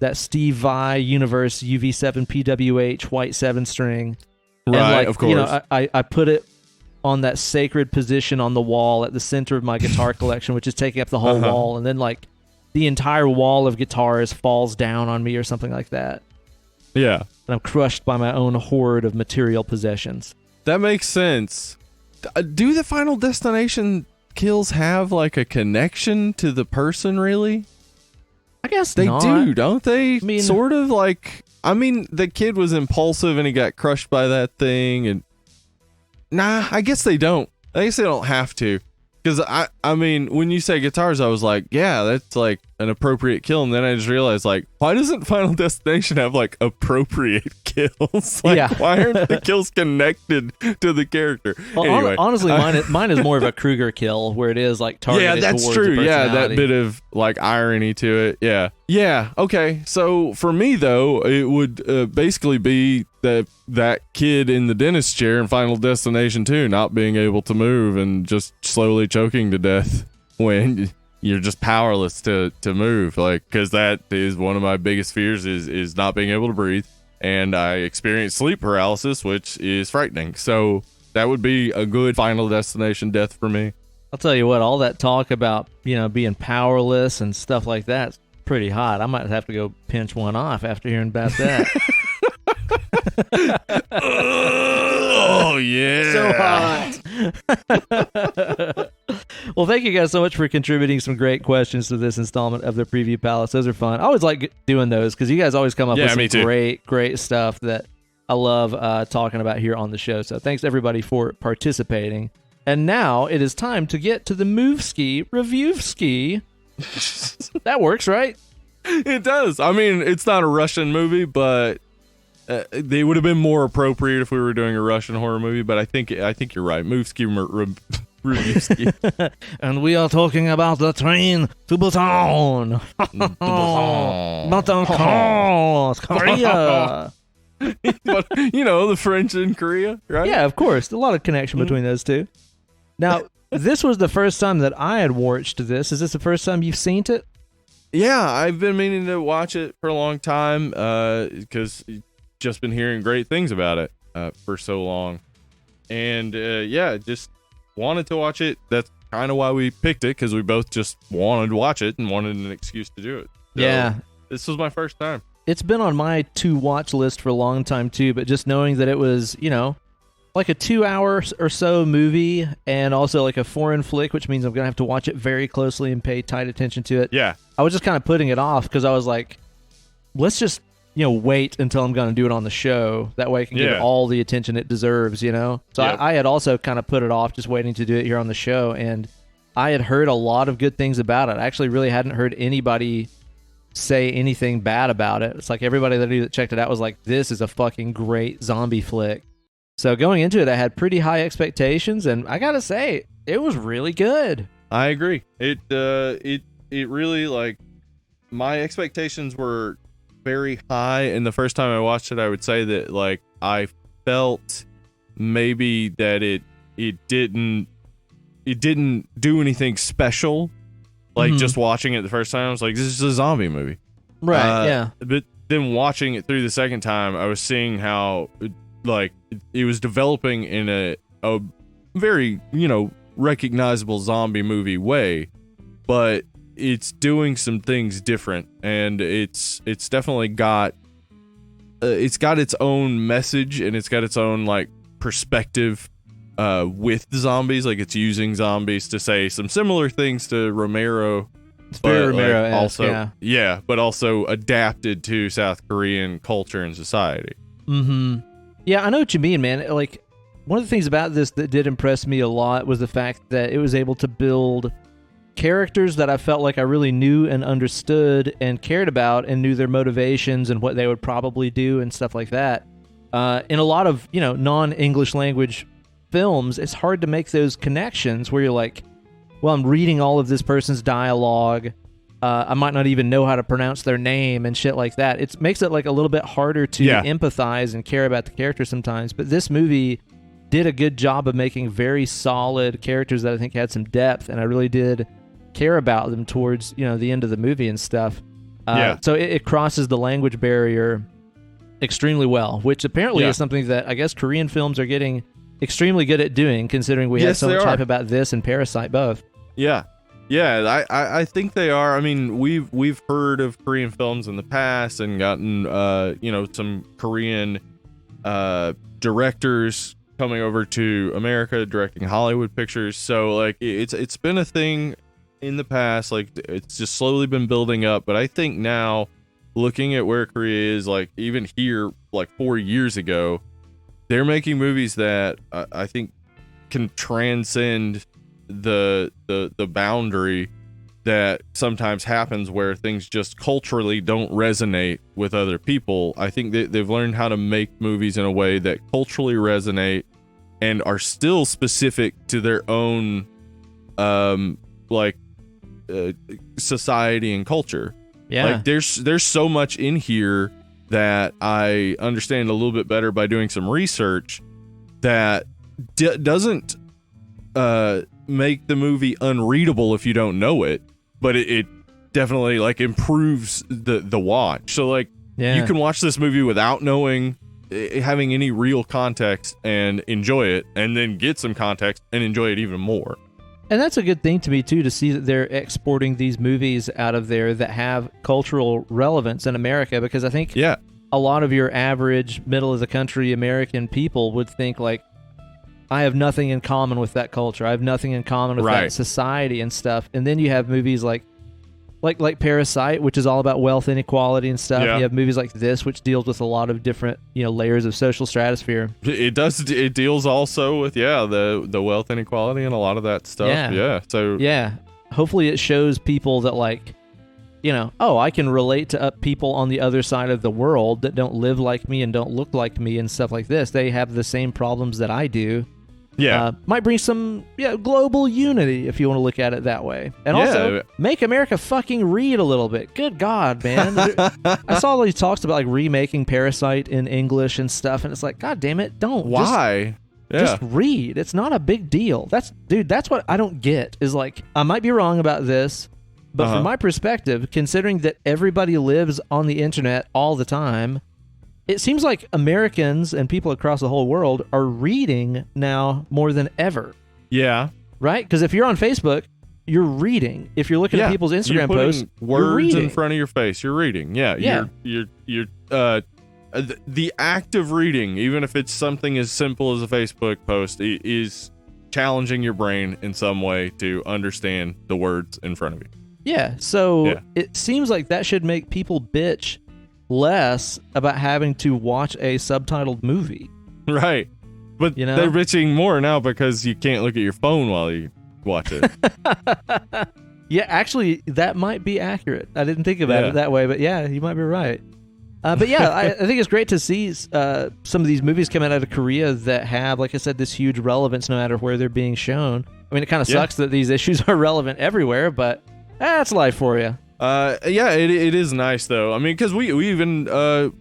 Speaker 1: that Steve Vai Universe UV7 PWH white 7-string.
Speaker 2: Right, of course.
Speaker 1: I put it on that sacred position on the wall at the center of my guitar collection, which is taking up the whole wall, and then like the entire wall of guitars falls down on me or something like that.
Speaker 2: Yeah.
Speaker 1: And I'm crushed by my own hoard of material possessions.
Speaker 2: That makes sense. Do the Final Destination kills have like a connection to the person, really?
Speaker 1: I guess
Speaker 2: they
Speaker 1: not.
Speaker 2: do, don't they?
Speaker 1: I mean,
Speaker 2: sort of like, the kid was impulsive and he got crushed by that thing, and I guess they don't. I guess they don't have to. Because I mean, when you say guitars, I was like, yeah, that's like an appropriate kill. And then I just realized, like, why doesn't Final Destination have like appropriate kills? Like, why aren't the kills connected to the character?
Speaker 1: Well,
Speaker 2: anyway,
Speaker 1: honestly, mine is more of a Kruger kill, where it is like targeted.
Speaker 2: Yeah, that's true. Yeah, that bit of like irony to it. Yeah. Yeah. Okay. So for me though, it would basically be that kid in the dentist chair in Final Destination 2 not being able to move and just slowly choking to death when you're just powerless to move, like, because that is one of my biggest fears is not being able to breathe, and I experience sleep paralysis, which is frightening. So that would be a good Final Destination death for me.
Speaker 1: I'll tell you what, all that talk about being powerless and stuff like that's pretty hot. I might have to go pinch one off after hearing about that.
Speaker 2: Oh yeah.
Speaker 1: So hot. Well, thank you guys so much for contributing some great questions to this installment of the Preview Palace. Those are fun. I always like doing those because you guys always come up with some great stuff that I love talking about here on the show. So thanks everybody for participating. And now it is time to get to the Move Ski Review Ski. That works, right?
Speaker 2: It does. I mean, it's not a Russian movie, but they would have been more appropriate if we were doing a Russian horror movie. But I think you're right. Move Ski Review Ski.
Speaker 1: And we are talking about the train to Busan. Busan, Korea.
Speaker 2: You know, the French in Korea, right?
Speaker 1: Yeah, of course. A lot of connection between those two. Now, this was the first time that I had watched this. Is this the first time you've seen it?
Speaker 2: Yeah, I've been meaning to watch it for a long time because just been hearing great things about it for so long. And just wanted to watch it. That's kind of why we picked it, because we both just wanted to watch it and wanted an excuse to do it. So
Speaker 1: yeah.
Speaker 2: This was my first time.
Speaker 1: It's been on my to-watch list for a long time, too, but just knowing that it was, like a 2-hour or so movie and also like a foreign flick, which means I'm going to have to watch it very closely and pay tight attention to it.
Speaker 2: Yeah.
Speaker 1: I was just kind of putting it off because I was like, let's just, wait until I'm going to do it on the show. That way I can give it all the attention it deserves, So I had also kind of put it off, just waiting to do it here on the show. And I had heard a lot of good things about it. I actually really hadn't heard anybody say anything bad about it. It's like everybody that I knew that checked it out was like, this is a fucking great zombie flick. So going into it, I had pretty high expectations, and I gotta say, it was really good.
Speaker 2: I agree. It really, like, my expectations were very high, and the first time I watched it, I would say that, like, I felt maybe that it didn't do anything special. Like, just watching it the first time, I was like, this is a zombie movie.
Speaker 1: Right, yeah.
Speaker 2: But then watching it through the second time, I was seeing how, like, it was developing in a very, recognizable zombie movie way, but it's doing some things different, and it's definitely got its own message, and it's got its own, like, perspective with zombies. Like, it's using zombies to say some similar things to Romero.
Speaker 1: It's very Romero-esque,
Speaker 2: yeah, but also adapted to South Korean culture and society.
Speaker 1: Mm-hmm. Yeah, I know what you mean, man. Like, one of the things about this that did impress me a lot was the fact that it was able to build characters that I felt like I really knew and understood and cared about and knew their motivations and what they would probably do and stuff like that. In a lot of, non-English language films, it's hard to make those connections where you're like, well, I'm reading all of this person's dialogue. I might not even know how to pronounce their name and shit like that. It makes it like a little bit harder to empathize and care about the character sometimes. But this movie did a good job of making very solid characters that I think had some depth, and I really did care about them towards the end of the movie and stuff. So it crosses the language barrier extremely well, which apparently is something that I guess Korean films are getting extremely good at doing, considering we had so much hype about this and Parasite both.
Speaker 2: Yeah, I think they are. I mean, we've heard of Korean films in the past and gotten some Korean directors coming over to America directing Hollywood pictures. So like it's been a thing in the past. Like, it's just slowly been building up. But I think now, looking at where Korea is, like even here, like 4 years ago, they're making movies that I think can transcend the boundary that sometimes happens where things just culturally don't resonate with other people. I think they've learned how to make movies in a way that culturally resonate and are still specific to their own society and culture. Like, there's so much in here that I understand a little bit better by doing some research that doesn't make the movie unreadable if you don't know it, but it definitely like improves the watch. So like you can watch this movie without knowing, having any real context, and enjoy it, and then get some context and enjoy it even more.
Speaker 1: And that's a good thing to me too, to see that they're exporting these movies out of there that have cultural relevance in America, because I think a lot of your average middle of the country American people would think like, I have nothing in common with that culture. I have nothing in common with that society and stuff. And then you have movies like Parasite, which is all about wealth inequality and stuff. Yeah. You have movies like this, which deals with a lot of different, layers of social stratosphere.
Speaker 2: It does. It deals also with the wealth inequality and a lot of that stuff. Yeah. So
Speaker 1: hopefully it shows people that like, I can relate to people on the other side of the world that don't live like me and don't look like me and stuff like this. They have the same problems that I do.
Speaker 2: Yeah.
Speaker 1: Might bring some global unity if you want to look at it that way. And also, make America fucking read a little bit. Good God, man. I saw all these talks about like remaking Parasite in English and stuff, and it's like, God damn it, don't.
Speaker 2: Why?
Speaker 1: Just read. It's not a big deal. That's what I don't get is like, I might be wrong about this, but from my perspective, considering that everybody lives on the internet all the time, it seems like Americans and people across the whole world are reading now more than ever.
Speaker 2: Yeah.
Speaker 1: Right? Because if you're on Facebook, you're reading. If you're looking at people's Instagram posts,
Speaker 2: words
Speaker 1: you're reading.
Speaker 2: In front of your face, you're reading. Yeah. You're the act of reading, even if it's something as simple as a Facebook post, is challenging your brain in some way to understand the words in front of you.
Speaker 1: Yeah. So it seems like that should make people bitch less about having to watch a subtitled movie.
Speaker 2: Right. But they're bitching more now because you can't look at your phone while you watch it.
Speaker 1: Yeah, actually, that might be accurate. I didn't think about it that way, but yeah, you might be right. But yeah, I think it's great to see some of these movies coming out of Korea that have, like I said, this huge relevance no matter where they're being shown. I mean, it kind of sucks that these issues are relevant everywhere, but that's life for you.
Speaker 2: It is nice though. I mean, because we even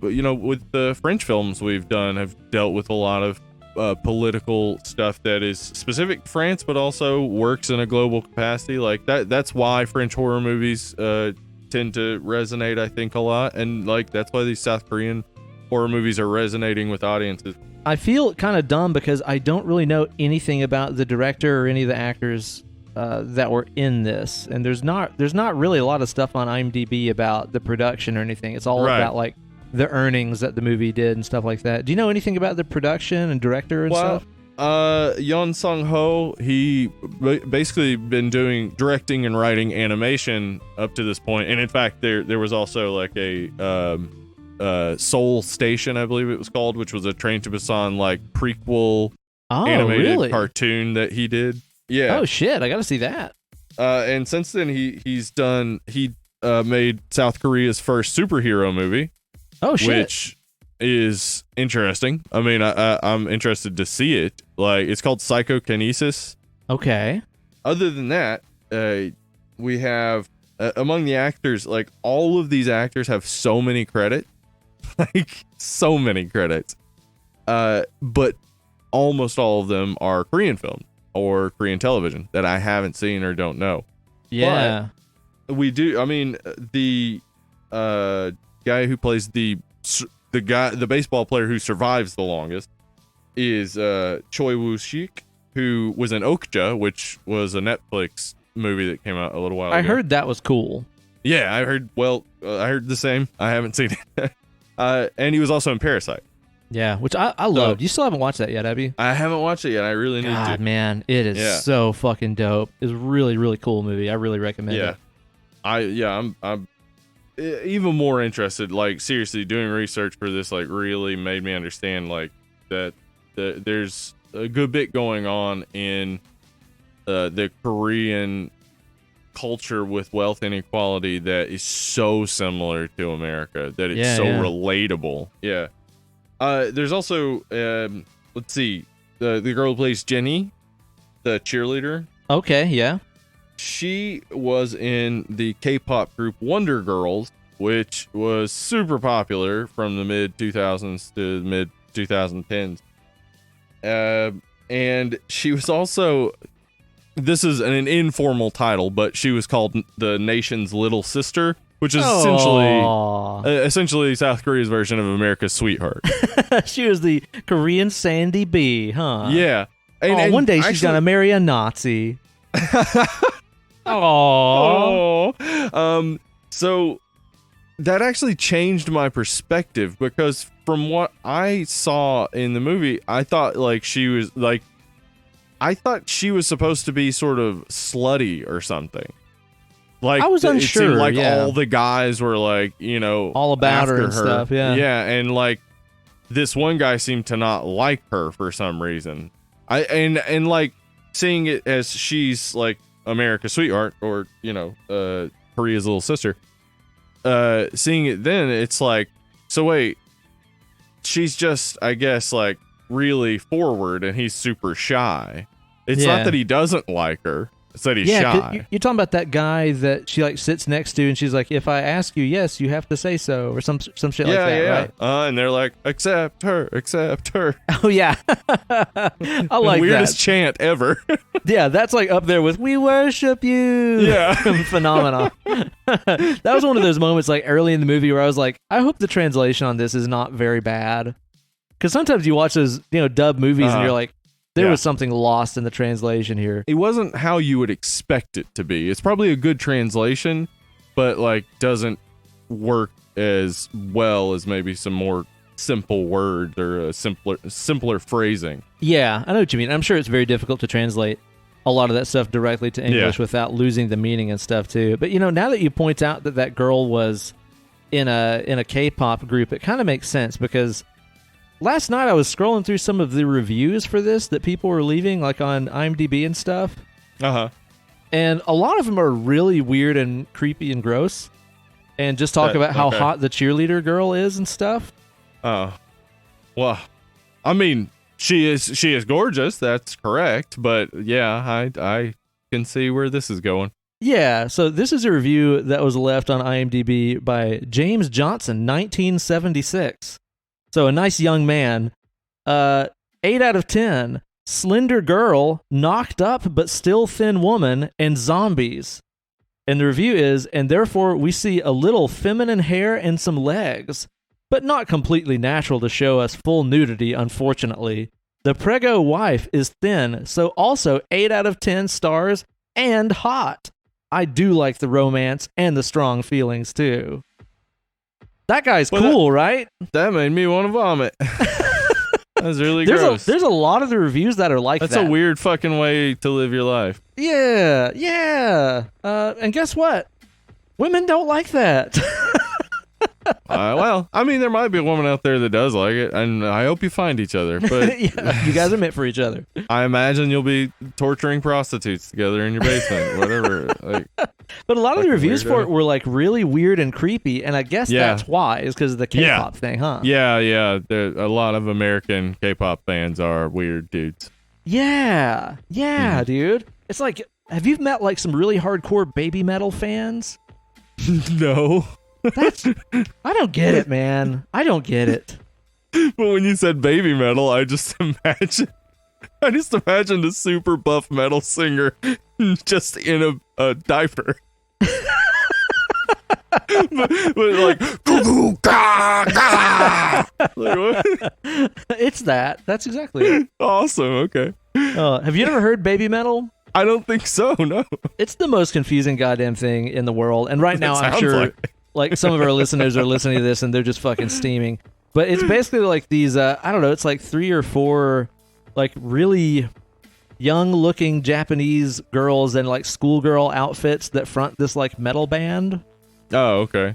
Speaker 2: with the French films we've done have dealt with a lot of political stuff that is specific to France, but also works in a global capacity. Like that's why French horror movies tend to resonate, I think, a lot, and like that's why these South Korean horror movies are resonating with audiences.
Speaker 1: I feel kind of dumb because I don't really know anything about the director or any of the actors that were in this, and there's not really a lot of stuff on IMDb about the production or anything. It's all about like the earnings that the movie did and stuff like that. Do you know anything about the production and director and stuff?
Speaker 2: Yeon Sung-ho, he basically been doing directing and writing animation up to this point, and in fact there was also like a Seoul Station, I believe it was called, which was a Train to Busan like prequel animated cartoon that he did. Yeah.
Speaker 1: Oh shit! I got to see that.
Speaker 2: And since then, he made South Korea's first superhero movie.
Speaker 1: Oh shit!
Speaker 2: Which is interesting. I mean, I'm interested to see it. Like, it's called Psychokinesis.
Speaker 1: Okay.
Speaker 2: Other than that, we have among the actors, like all of these actors have so many credits, like so many credits. But almost all of them are Korean films or Korean television that I haven't seen or don't know.
Speaker 1: Yeah.
Speaker 2: But we do. I mean, the guy who plays the baseball player who survives the longest is Choi Woo-sik, who was in Okja, which was a Netflix movie that came out a little while ago.
Speaker 1: I heard that was cool.
Speaker 2: Yeah, I heard the same. I haven't seen it. And he was also in Parasite.
Speaker 1: Yeah, which I loved. You still haven't watched that yet, have you?
Speaker 2: I haven't watched it yet. I really need to.
Speaker 1: God, man, it is so fucking dope. It's a really, really cool movie. I really recommend it.
Speaker 2: I'm even more interested. Like, seriously, doing research for this like really made me understand like that there's a good bit going on in the Korean culture with wealth inequality that is so similar to America that it's relatable. Yeah. There's also let's see, the girl who plays Jenny, the cheerleader.
Speaker 1: Okay, yeah.
Speaker 2: She was in the K-pop group Wonder Girls, which was super popular from the mid 2000s to the mid 2010s. And she was also, this is an informal title, but she was called the nation's little sister, which is essentially South Korea's version of America's sweetheart.
Speaker 1: She was the Korean Sandy B, huh?
Speaker 2: Yeah.
Speaker 1: And one day she's gonna marry a Nazi. Oh.
Speaker 2: So that actually changed my perspective, because from what I saw in the movie, I thought she was supposed to be sort of slutty or something. Like,
Speaker 1: I was unsure.
Speaker 2: It seemed like
Speaker 1: yeah.
Speaker 2: all the guys were
Speaker 1: all about her and stuff. Yeah.
Speaker 2: Yeah. And this one guy seemed to not like her for some reason. And seeing it as she's like America's sweetheart, or, Korea's little sister, seeing it then, it's like, so wait, she's just, I guess, really forward and he's super shy. It's not that he doesn't like her. It's that he's shy.
Speaker 1: You're talking about that guy that she sits next to, and she's like, "If I ask you, yes, you have to say so," or some shit like that, right?
Speaker 2: And they're like, "Accept her, accept her."
Speaker 1: Oh yeah, I like
Speaker 2: weirdest
Speaker 1: that
Speaker 2: chant ever.
Speaker 1: Yeah, that's up there with "We worship you."
Speaker 2: Yeah,
Speaker 1: phenomenal. That was one of those moments early in the movie where I was like, I hope the translation on this is not very bad, because sometimes you watch those dub movies and you're like, there was something lost in the translation here.
Speaker 2: It wasn't how you would expect it to be. It's probably a good translation, but doesn't work as well as maybe some more simple words or a simpler phrasing.
Speaker 1: Yeah, I know what you mean. I'm sure it's very difficult to translate a lot of that stuff directly to English without losing the meaning and stuff too. But now that you point out that girl was in a K-pop group, it kind of makes sense, because last night I was scrolling through some of the reviews for this that people were leaving, on IMDb and stuff. And a lot of them are really weird and creepy and gross, and just talk about how hot the cheerleader girl is and stuff.
Speaker 2: Well, I mean, she is gorgeous. That's correct. But yeah, I can see where this is going.
Speaker 1: Yeah, so this is a review that was left on IMDb by James Johnson, 1976. So a nice young man. 8 out of 10. Slender girl, knocked up but still thin woman, and zombies. And the review is, and therefore we see a little feminine hair and some legs, but not completely natural to show us full nudity, unfortunately. The prego wife is thin, so also 8 out of 10 stars and hot. I do like the romance and the strong feelings too. That guy's cool, right?
Speaker 2: That made me want to vomit. That's really gross.
Speaker 1: There's a lot of the reviews that are like that.
Speaker 2: That's a weird fucking way to live your life.
Speaker 1: Yeah. And guess what? Women don't like that.
Speaker 2: Well, I mean, there might be a woman out there that does like it, and I hope you find each other. But
Speaker 1: yeah, you guys are meant for each other.
Speaker 2: I imagine you'll be torturing prostitutes together in your basement, whatever.
Speaker 1: But a lot of the reviews for it were really weird and creepy, and I guess that's why, is because of the K-pop thing, huh?
Speaker 2: Yeah. A lot of American K-pop fans are weird dudes.
Speaker 1: Yeah, dude. It's have you met some really hardcore baby metal fans?
Speaker 2: No.
Speaker 1: I don't get it, man. I don't get it.
Speaker 2: But when you said baby metal, I just imagined a super buff metal singer just in a diaper. but
Speaker 1: it's that. That's exactly it.
Speaker 2: Awesome. Okay.
Speaker 1: Have you ever heard baby metal?
Speaker 2: I don't think so. No.
Speaker 1: It's the most confusing goddamn thing in the world. And right now, I'm sure some of our listeners are listening to this and they're just fucking steaming. But it's basically these, I don't know, it's 3 or 4 really young looking Japanese girls in schoolgirl outfits that front this metal band.
Speaker 2: Oh, okay.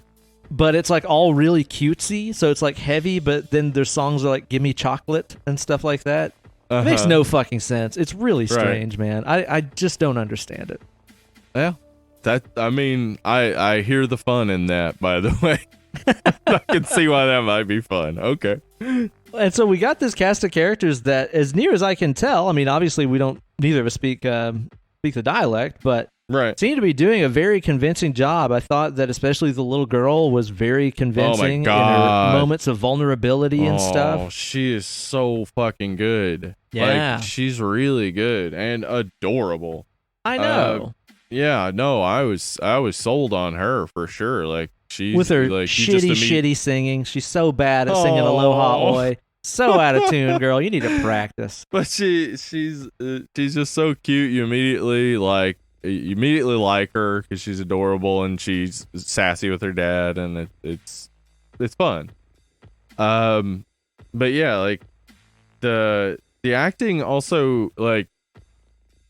Speaker 1: But it's all really cutesy, so it's heavy, but then their songs are Gimme Chocolate and stuff like that. It makes no fucking sense. It's really strange, man. I just don't understand it.
Speaker 2: Yeah. I hear the fun in that, by the way. I can see why that might be fun. Okay.
Speaker 1: And so we got this cast of characters that, as near as I can tell, I mean, obviously neither of us speak the dialect, but seem to be doing a very convincing job. I thought that especially the little girl was very convincing in her moments of vulnerability and stuff.
Speaker 2: Oh, she is so fucking good.
Speaker 1: Yeah.
Speaker 2: She's really good and adorable.
Speaker 1: I know.
Speaker 2: I was sold on her for sure. She's
Speaker 1: with her shitty singing. She's so bad at singing Aloha Oi. So out of tune, girl. You need to practice.
Speaker 2: But she's just so cute. You immediately you immediately like her because she's adorable and she's sassy with her dad, and it's fun. But yeah, like the acting also, like,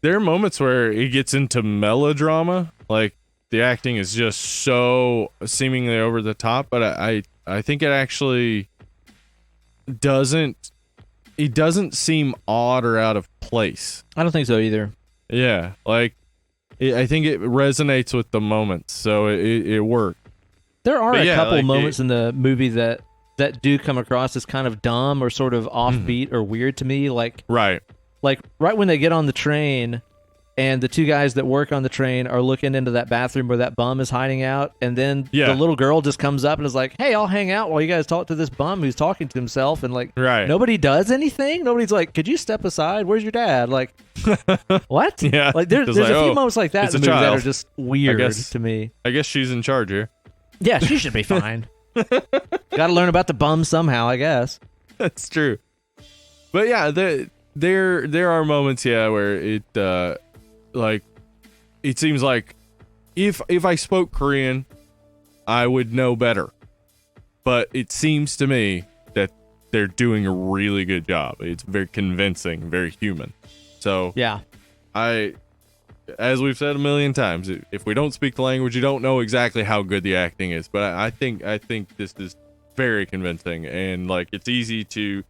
Speaker 2: there are moments where it gets into melodrama. Like, the acting is just so seemingly over the top, but I think it actually doesn't seem odd or out of place.
Speaker 1: I don't think so either.
Speaker 2: Yeah, like I think it resonates with the moments, so it worked.
Speaker 1: There are a couple moments in the movie that do come across as kind of dumb or sort of offbeat or weird to me. Like right when they get on the train, and the two guys that work on the train are looking into that bathroom where that bum is hiding out, and then the little girl just comes up and is like, "Hey, I'll hang out while you guys talk to this bum who's talking to himself." And like, nobody does anything. Nobody's like, "Could you step aside? Where's your dad?" Like, what? Yeah, like there's a few moments like that in the movie that are just weird to me.
Speaker 2: I guess she's in charge here.
Speaker 1: Yeah, she should be fine. Got to learn about the bum somehow, I guess.
Speaker 2: That's true. But yeah, there are moments, where it like, it seems like if I spoke Korean, I would know better. But it seems to me that they're doing a really good job. It's very convincing, very human. So
Speaker 1: yeah,
Speaker 2: as we've said a million times, if we don't speak the language, you don't know exactly how good the acting is. But I think this is very convincing, and like, it's easy to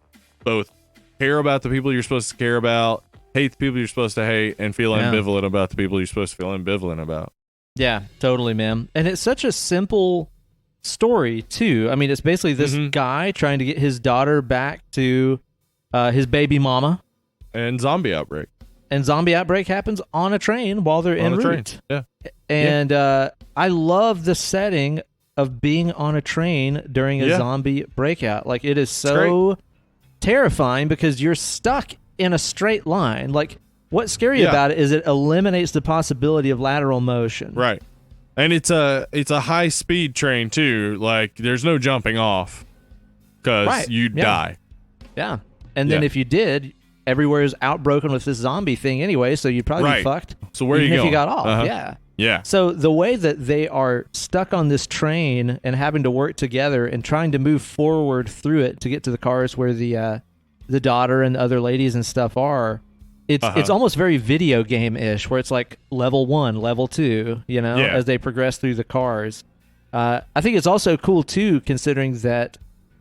Speaker 2: both care about the people you're supposed to care about, hate the people you're supposed to hate, and feel ambivalent about the people you're supposed to feel ambivalent about.
Speaker 1: Yeah, totally, man. And it's such a simple story too. I mean, it's basically this guy trying to get his daughter back to his baby mama.
Speaker 2: And zombie outbreak.
Speaker 1: And zombie outbreak happens on a train while they're en route.
Speaker 2: Yeah.
Speaker 1: And I love the setting of being on a train during a zombie breakout. Like, it is so terrifying because you're stuck in a straight line. Like, what's scary about it is it eliminates the possibility of lateral motion.
Speaker 2: Right. And it's a high speed train too. Like, there's no jumping off because you'd die. Yeah. And then if you did, everywhere is outbroken with this zombie thing anyway, so you'd probably be fucked. So where are you going?
Speaker 1: If you got off, yeah. So the way that they are stuck on this train and having to work together and trying to move forward through it to get to the cars where the daughter and the other ladies and stuff are, it's almost very video game-ish, where it's like level 1, level 2, as they progress through the cars. I think it's also cool too, considering that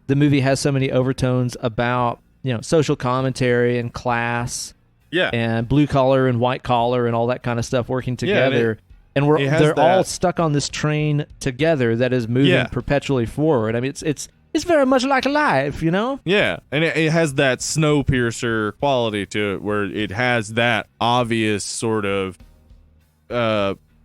Speaker 1: the movie has so many overtones about social commentary and class, and blue collar and white collar and all that kind of stuff working together. And they're all stuck on this train together that is moving perpetually forward. I mean, it's very much like life,
Speaker 2: Yeah, and it has that Snowpiercer quality to it, where it has that obvious sort of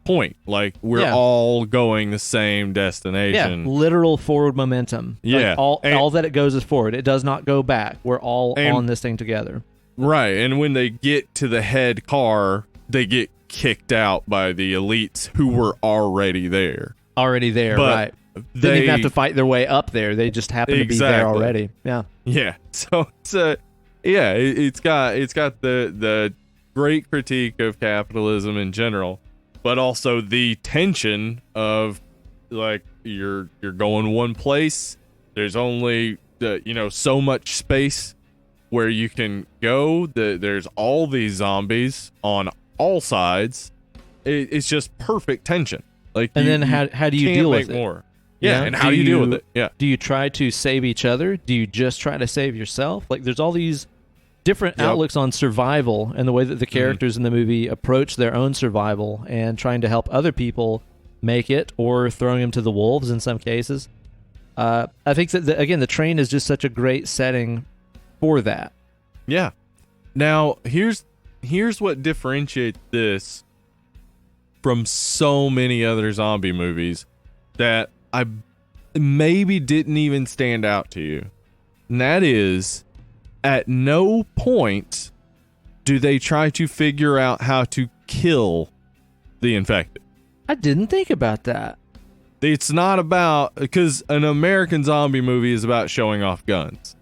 Speaker 2: point, like we're all going the same destination.
Speaker 1: Yeah, literal forward momentum.
Speaker 2: Yeah,
Speaker 1: like all that it goes is forward. It does not go back. We're all on this thing together.
Speaker 2: Right, and when they get to the head car, they get kicked out by the elites who were already there.
Speaker 1: Right. They didn't even have to fight their way up there. They just happen to be there already. Yeah.
Speaker 2: Yeah. So it's got the great critique of capitalism in general, but also the tension of, like, you're going one place. There's only so much space where you can go. There's all these zombies on all sides. It's just perfect tension. Like,
Speaker 1: and then how do you deal with it?
Speaker 2: More. Yeah, and how do you deal with it? Yeah.
Speaker 1: Do you try to save each other? Do you just try to save yourself? Like, there's all these different outlooks on survival and the way that the characters in the movie approach their own survival and trying to help other people make it, or throwing them to the wolves in some cases. I think that, again, the train is just such a great setting for that.
Speaker 2: Yeah. Now, here's what differentiates this from so many other zombie movies that I maybe didn't even stand out to you. And that is, at no point do they try to figure out how to kill the infected.
Speaker 1: I didn't think about that.
Speaker 2: It's not about, because an American zombie movie is about showing off guns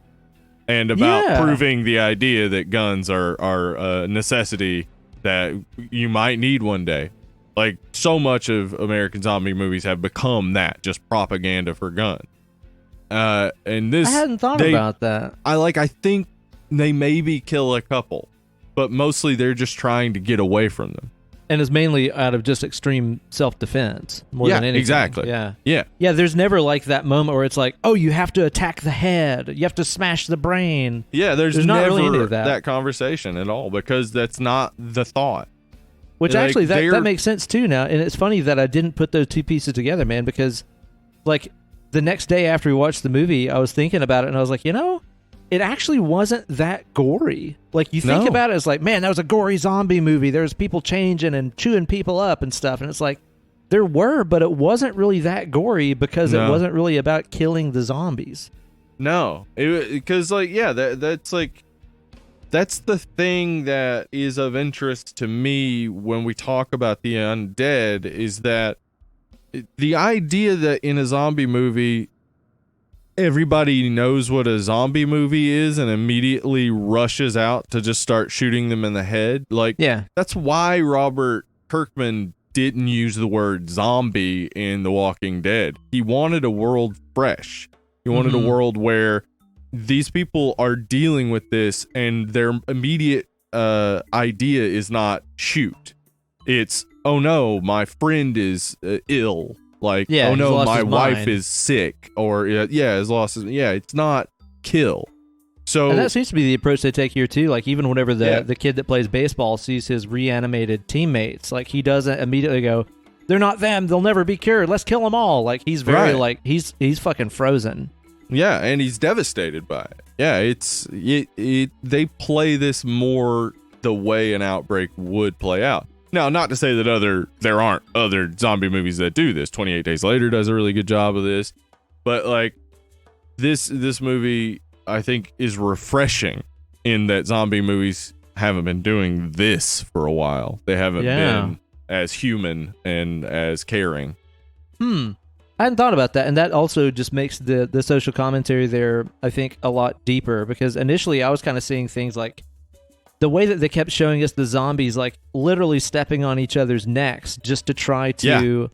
Speaker 2: and about proving the idea that guns are a necessity that you might need one day. Like, so much of American zombie movies have become that, just propaganda for guns. And this,
Speaker 1: I hadn't thought about that.
Speaker 2: I think they maybe kill a couple, but mostly they're just trying to get away from them.
Speaker 1: And it's mainly out of just extreme self-defense more than anything.
Speaker 2: Exactly.
Speaker 1: Yeah, there's never like that moment where it's like, oh, you have to attack the head. You have to smash the brain.
Speaker 2: Yeah, there's
Speaker 1: not
Speaker 2: never
Speaker 1: really any of that
Speaker 2: conversation at all, because that's not the thought.
Speaker 1: Which
Speaker 2: Like,
Speaker 1: actually, that makes sense too now. And it's funny that I didn't put those two pieces together, man, because like the next day after we watched the movie, I was thinking about it and I was like, it actually wasn't that gory. Like, you think about it, it's like, man, that was a gory zombie movie. There's people changing and chewing people up and stuff. And it's like, there were, but it wasn't really that gory because it wasn't really about killing the zombies.
Speaker 2: No, because that's the thing that is of interest to me when we talk about the undead, is that the idea that in a zombie movie, everybody knows what a zombie movie is and immediately rushes out to just start shooting them in the head. Like, that's why Robert Kirkman didn't use the word zombie in The Walking Dead. He wanted a world fresh. He wanted a world where these people are dealing with this and their immediate idea is not shoot. It's, oh no, my friend is ill. Like, oh no, my wife is sick, or has lost his, it's not kill. So,
Speaker 1: and that seems to be the approach they take here too. Like, even whenever the kid that plays baseball sees his reanimated teammates, like, he doesn't immediately go, they're not them, they'll never be cured, let's kill them all. Like, he's very like, he's fucking frozen.
Speaker 2: Yeah, and he's devastated by it. Yeah, they play this more the way an outbreak would play out. Now, not to say that there aren't other zombie movies that do this. 28 Days Later does a really good job of this. But, like, this movie, I think, is refreshing in that zombie movies haven't been doing this for a while. They haven't been as human and as caring.
Speaker 1: I hadn't thought about that. And that also just makes the social commentary there, I think, a lot deeper. Because initially I was kind of seeing things like, the way that they kept showing us the zombies, like, literally stepping on each other's necks just to try to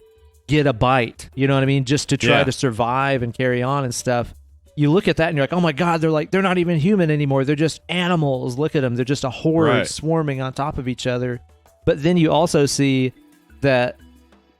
Speaker 1: get a bite. You know what I mean? Just to try to survive and carry on and stuff. You look at that and you're like, oh my God, they're not even human anymore. They're just animals. Look at them. They're just a horde swarming on top of each other. But then you also see that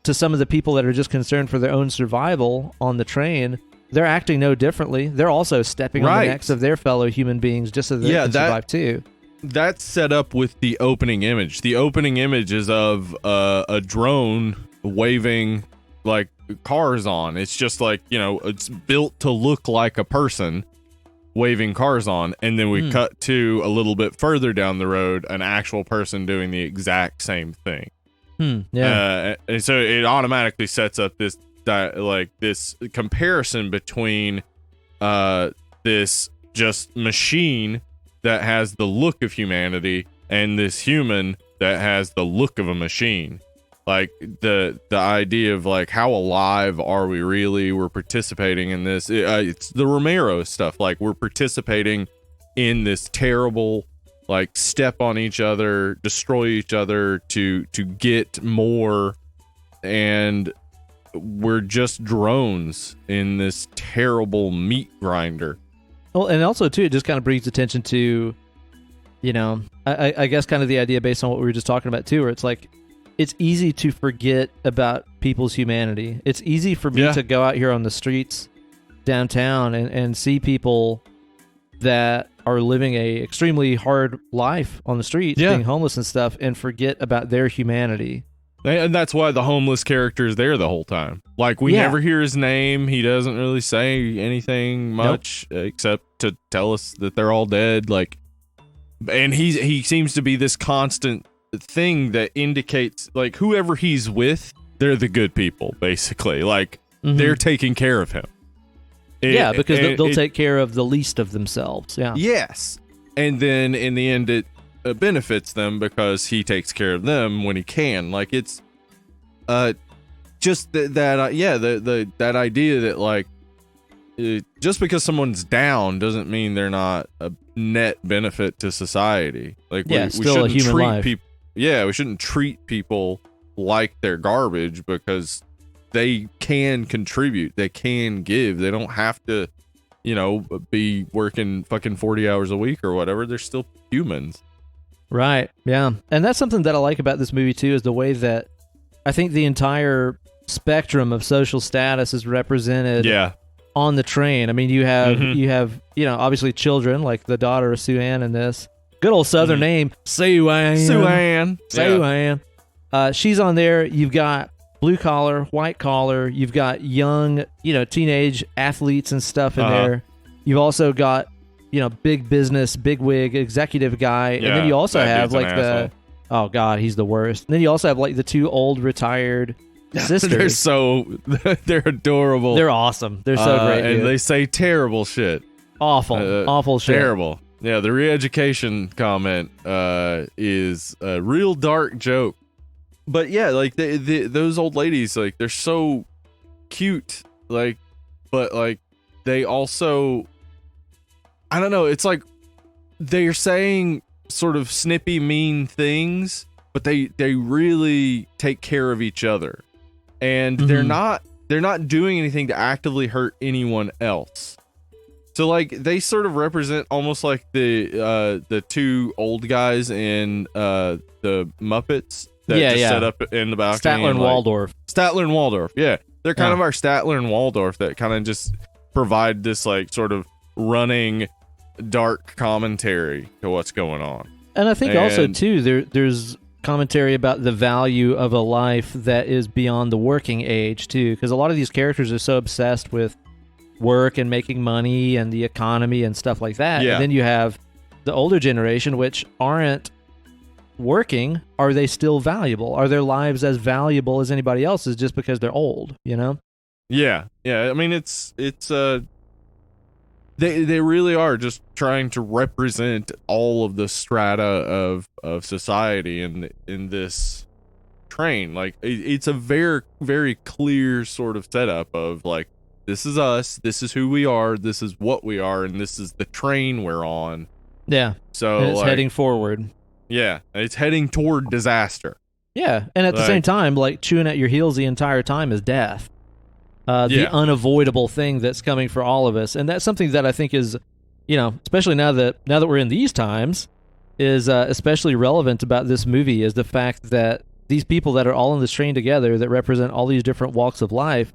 Speaker 1: to some of the people that are just concerned for their own survival on the train, they're acting no differently. They're also stepping on the necks of their fellow human beings just so they can survive too.
Speaker 2: That's set up with the opening image. The opening image is of a drone waving, like, cars on. It's just like, it's built to look like a person waving cars on. And then we cut to a little bit further down the road, an actual person doing the exact same thing. And so it automatically sets up this comparison between this just machine that has the look of humanity and this human that has the look of a machine. Like, the idea of, like, how alive are we really? We're participating in this. It's the Romero stuff. Like, we're participating in this terrible, like, step on each other, destroy each other to get more, and we're just drones in this terrible meat grinder.
Speaker 1: Well, and also, too, it just kind of brings attention to, I guess kind of the idea based on what we were just talking about, too, where it's like, it's easy to forget about people's humanity. It's easy for me to go out here on the streets downtown and see people that are living a extremely hard life on the streets, being homeless and stuff, and forget about their humanity.
Speaker 2: And that's why the homeless character is there the whole time. Like, we never hear his name. He doesn't really say anything much except to tell us that they're all dead. Like, and he seems to be this constant thing that indicates, like, whoever he's with, they're the good people, basically. Like, they're taking care of him.
Speaker 1: Because they'll take care of the least of themselves. Yeah.
Speaker 2: Yes. And then in the end, it benefits them because he takes care of them when he can. Like, it's just that idea that, like, just because someone's down doesn't mean they're not a net benefit to society. Like, we
Speaker 1: still
Speaker 2: shouldn't
Speaker 1: a human
Speaker 2: treat
Speaker 1: life.
Speaker 2: people. We shouldn't treat people like they're garbage because they can contribute, they can give, they don't have to, be working fucking 40 hours a week or whatever. They're still humans.
Speaker 1: Right. Yeah. And that's something that I like about this movie too, is the way that I think the entire spectrum of social status is represented on the train. I mean, you have obviously children, like the daughter of Sue Ann in this. Good old Southern name, Sue Ann. She's on there. You've got blue collar, white collar. You've got young, teenage athletes and stuff in there. You've also got, big business, big wig, executive guy. And then you also have like oh God, he's the worst. And then you also have like the two old retired sisters.
Speaker 2: They're adorable.
Speaker 1: They're awesome. They're so great.
Speaker 2: And they say terrible shit.
Speaker 1: Awful shit.
Speaker 2: Terrible. Yeah, the re-education comment is a real dark joke. But yeah, like those old ladies, like they're so cute, like, but like they also, I don't know, it's like they're saying sort of snippy, mean things, but they really take care of each other, and they're not doing anything to actively hurt anyone else. So like they sort of represent almost like the two old guys in the Muppets that set up in the balcony.
Speaker 1: Statler and Waldorf.
Speaker 2: Statler and Waldorf. Yeah, they're kind of our Statler and Waldorf that kind of just provide this like sort of running dark commentary to what's going on.
Speaker 1: And I think also too there's commentary about the value of a life that is beyond the working age too, because a lot of these characters are so obsessed with work and making money and the economy and stuff like that. And then you have the older generation, which aren't working. Are they still valuable? Are their lives as valuable as anybody else's just because they're old,
Speaker 2: Yeah. I mean, it's they really are just trying to represent all of the strata of society in this train. Like it's a very, very clear sort of setup of like, this is us, this is who we are, this is what we are, and this is the train we're on.
Speaker 1: Yeah.
Speaker 2: So
Speaker 1: and it's heading forward.
Speaker 2: Yeah, it's heading toward disaster.
Speaker 1: Yeah, and at the same time, like chewing at your heels the entire time is death. The unavoidable thing that's coming for all of us. And that's something that I think is, especially now that we're in these times, is especially relevant about this movie, is the fact that these people that are all in this train together that represent all these different walks of life,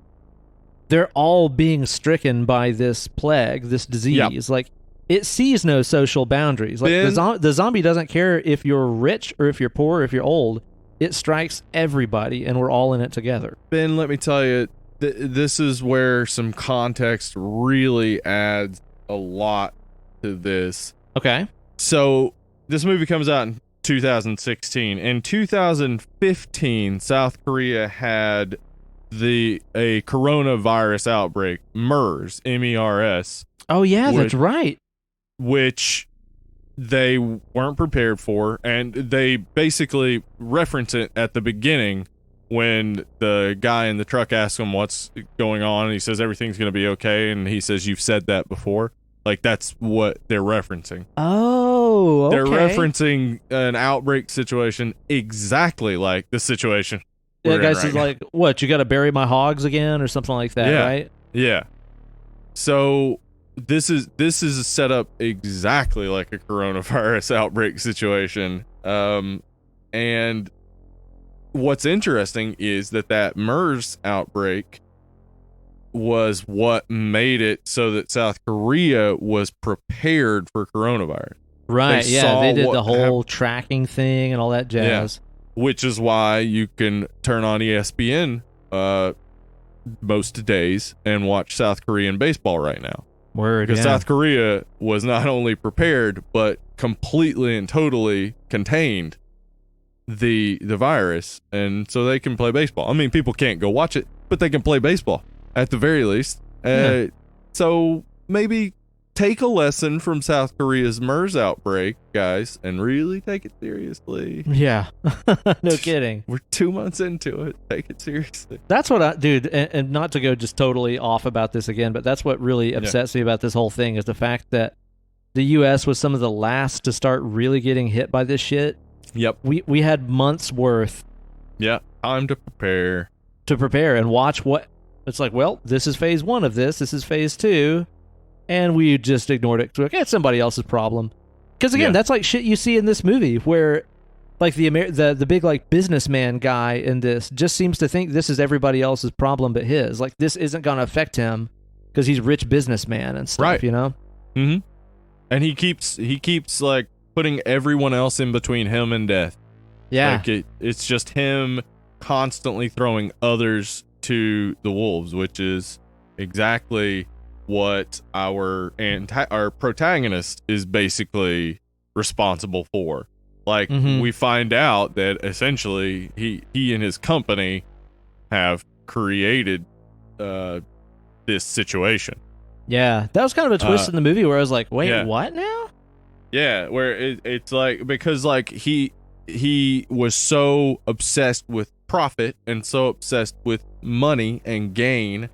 Speaker 1: they're all being stricken by this plague, this disease. Yep. Like, it sees no social boundaries. Like, the zombie doesn't care if you're rich or if you're poor or if you're old. It strikes everybody, and we're all in it together.
Speaker 2: Ben, let me tell you, this is where some context really adds a lot to this.
Speaker 1: Okay.
Speaker 2: So, this movie comes out in 2016. In 2015, South Korea had a coronavirus outbreak, MERS, MERS.
Speaker 1: Oh yeah, that's right.
Speaker 2: Which they weren't prepared for, and they basically reference it at the beginning when the guy in the truck asks him what's going on, and he says everything's going to be okay, and he says, you've said that before. Like, that's what they're referencing.
Speaker 1: Oh, okay.
Speaker 2: They're referencing an outbreak situation exactly like the situation.
Speaker 1: Yeah, guys is like, what, you got to bury my hogs again or something like that, right?
Speaker 2: Yeah. So this is set up exactly like a coronavirus outbreak situation. And what's interesting is that MERS outbreak was what made it so that South Korea was prepared for coronavirus.
Speaker 1: Right, they did the whole tracking thing and all that jazz.
Speaker 2: Yeah. Which is why you can turn on ESPN most days and watch South Korean baseball right now.
Speaker 1: Word,
Speaker 2: because South Korea was not only prepared, but completely and totally contained the virus, and so they can play baseball. I mean, people can't go watch it, but they can play baseball at the very least. So maybe take a lesson from South Korea's MERS outbreak, guys, and really take it seriously.
Speaker 1: Yeah. No kidding.
Speaker 2: We're 2 months into it. Take it seriously.
Speaker 1: That's what dude, and not to go just totally off about this again, but that's what really upsets me about this whole thing, is the fact that the U.S. was some of the last to start really getting hit by this shit.
Speaker 2: Yep.
Speaker 1: We had months worth.
Speaker 2: Yeah. time to prepare.
Speaker 1: And watch what it's like. Well, this is phase 1 of this. This is phase 2, and we just ignored it. Like, it's somebody else's problem. Because again, that's like shit you see in this movie where, like the big like businessman guy in this just seems to think this is everybody else's problem but his. Like, this isn't going to affect him because he's a rich businessman and stuff.
Speaker 2: Right.
Speaker 1: You know.
Speaker 2: Mm-hmm. And he keeps like putting everyone else in between him and death.
Speaker 1: Yeah.
Speaker 2: Like it's just him constantly throwing others to the wolves, which is exactly what our protagonist is basically responsible for. Like, we find out that essentially he and his company have created this situation.
Speaker 1: Yeah, that was kind of a twist in the movie where I was like, wait, what now?
Speaker 2: Yeah, where it's like, because like he was so obsessed with profit and so obsessed with money and gain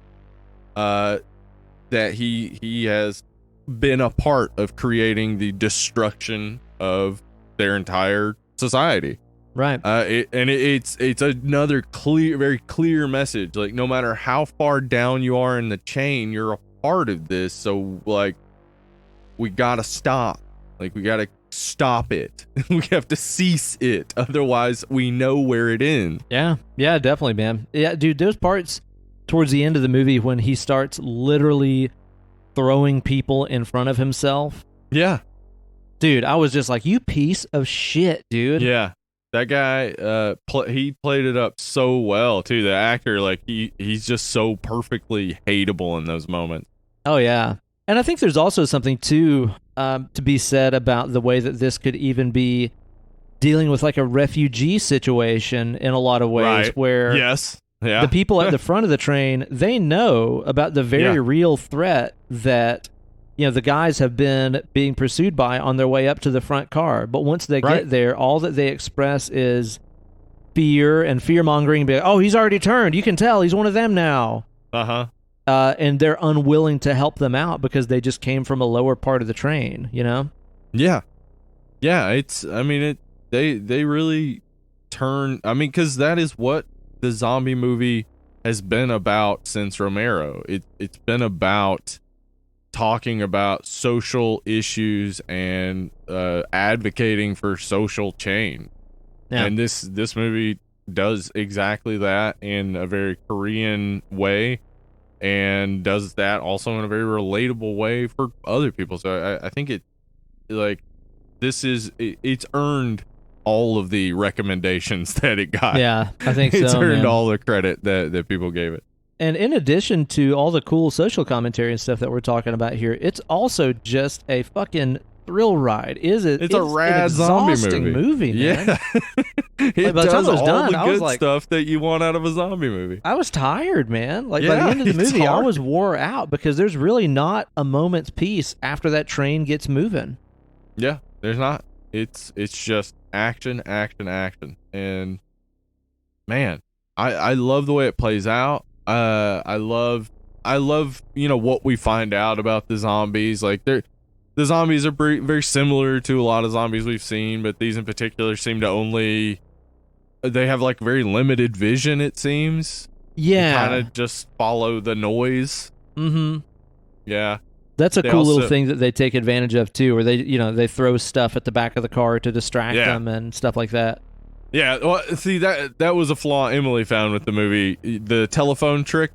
Speaker 2: that he has been a part of creating the destruction of their entire society.
Speaker 1: Right.
Speaker 2: It's another very clear message. Like, no matter how far down you are in the chain, you're a part of this. So like, we gotta stop. Like, we gotta stop it. We have to cease it. Otherwise, we know where it ends.
Speaker 1: Yeah, definitely, man. Yeah, dude, those parts towards the end of the movie when he starts literally throwing people in front of himself.
Speaker 2: Yeah.
Speaker 1: Dude, I was just like, you piece of shit, dude.
Speaker 2: Yeah. That guy, he played it up so well, too. The actor, like, he's just so perfectly hateable in those moments.
Speaker 1: Oh, yeah. And I think there's also something, too, to be said about the way that this could even be dealing with, like, a refugee situation in a lot of ways, where the people at the front of the train, they know about the very real threat that, you know, the guys have been being pursued by on their way up to the front car. But once they get there, all that they express is fear and fear-mongering. Be like, oh, he's already turned. You can tell he's one of them now.
Speaker 2: Uh-huh.
Speaker 1: And they're unwilling to help them out because they just came from a lower part of the train, you know?
Speaker 2: Yeah. Yeah, they really turn, because that is what the zombie movie has been about since Romero. It's been about talking about social issues and advocating for social change. Yeah. And this movie does exactly that in a very Korean way, and does that also in a very relatable way for other people. So I think it's earned all of the recommendations that it got.
Speaker 1: Yeah, I think
Speaker 2: it's
Speaker 1: so.
Speaker 2: earned all the credit that people gave it.
Speaker 1: And in addition to all the cool social commentary and stuff that we're talking about here, it's also just a fucking thrill ride. It's
Speaker 2: a rad zombie
Speaker 1: movie, man.
Speaker 2: Yeah. It
Speaker 1: by the time
Speaker 2: does
Speaker 1: it was
Speaker 2: all
Speaker 1: done,
Speaker 2: the
Speaker 1: I was
Speaker 2: good
Speaker 1: like,
Speaker 2: stuff that you want out of a zombie movie.
Speaker 1: I was tired, man. Like, by the
Speaker 2: Yeah,
Speaker 1: end of the
Speaker 2: it's
Speaker 1: movie, I
Speaker 2: hard.
Speaker 1: was wore out because there's really not a moment's peace after that train gets moving.
Speaker 2: Yeah, there's not. It's just action. And man, I love the way it plays out. I love what we find out about the zombies. Like, the zombies are very similar to a lot of zombies we've seen, but these in particular seem to they have like very limited vision, it seems.
Speaker 1: Yeah,
Speaker 2: Kind of just follow the noise.
Speaker 1: Mm-hmm.
Speaker 2: Yeah.
Speaker 1: That's a
Speaker 2: They
Speaker 1: cool little
Speaker 2: also-
Speaker 1: thing that they take advantage of too, where they throw stuff at the back of the car to distract them and stuff like that.
Speaker 2: Yeah, well, see, that was a flaw Emily found with the movie. The telephone trick.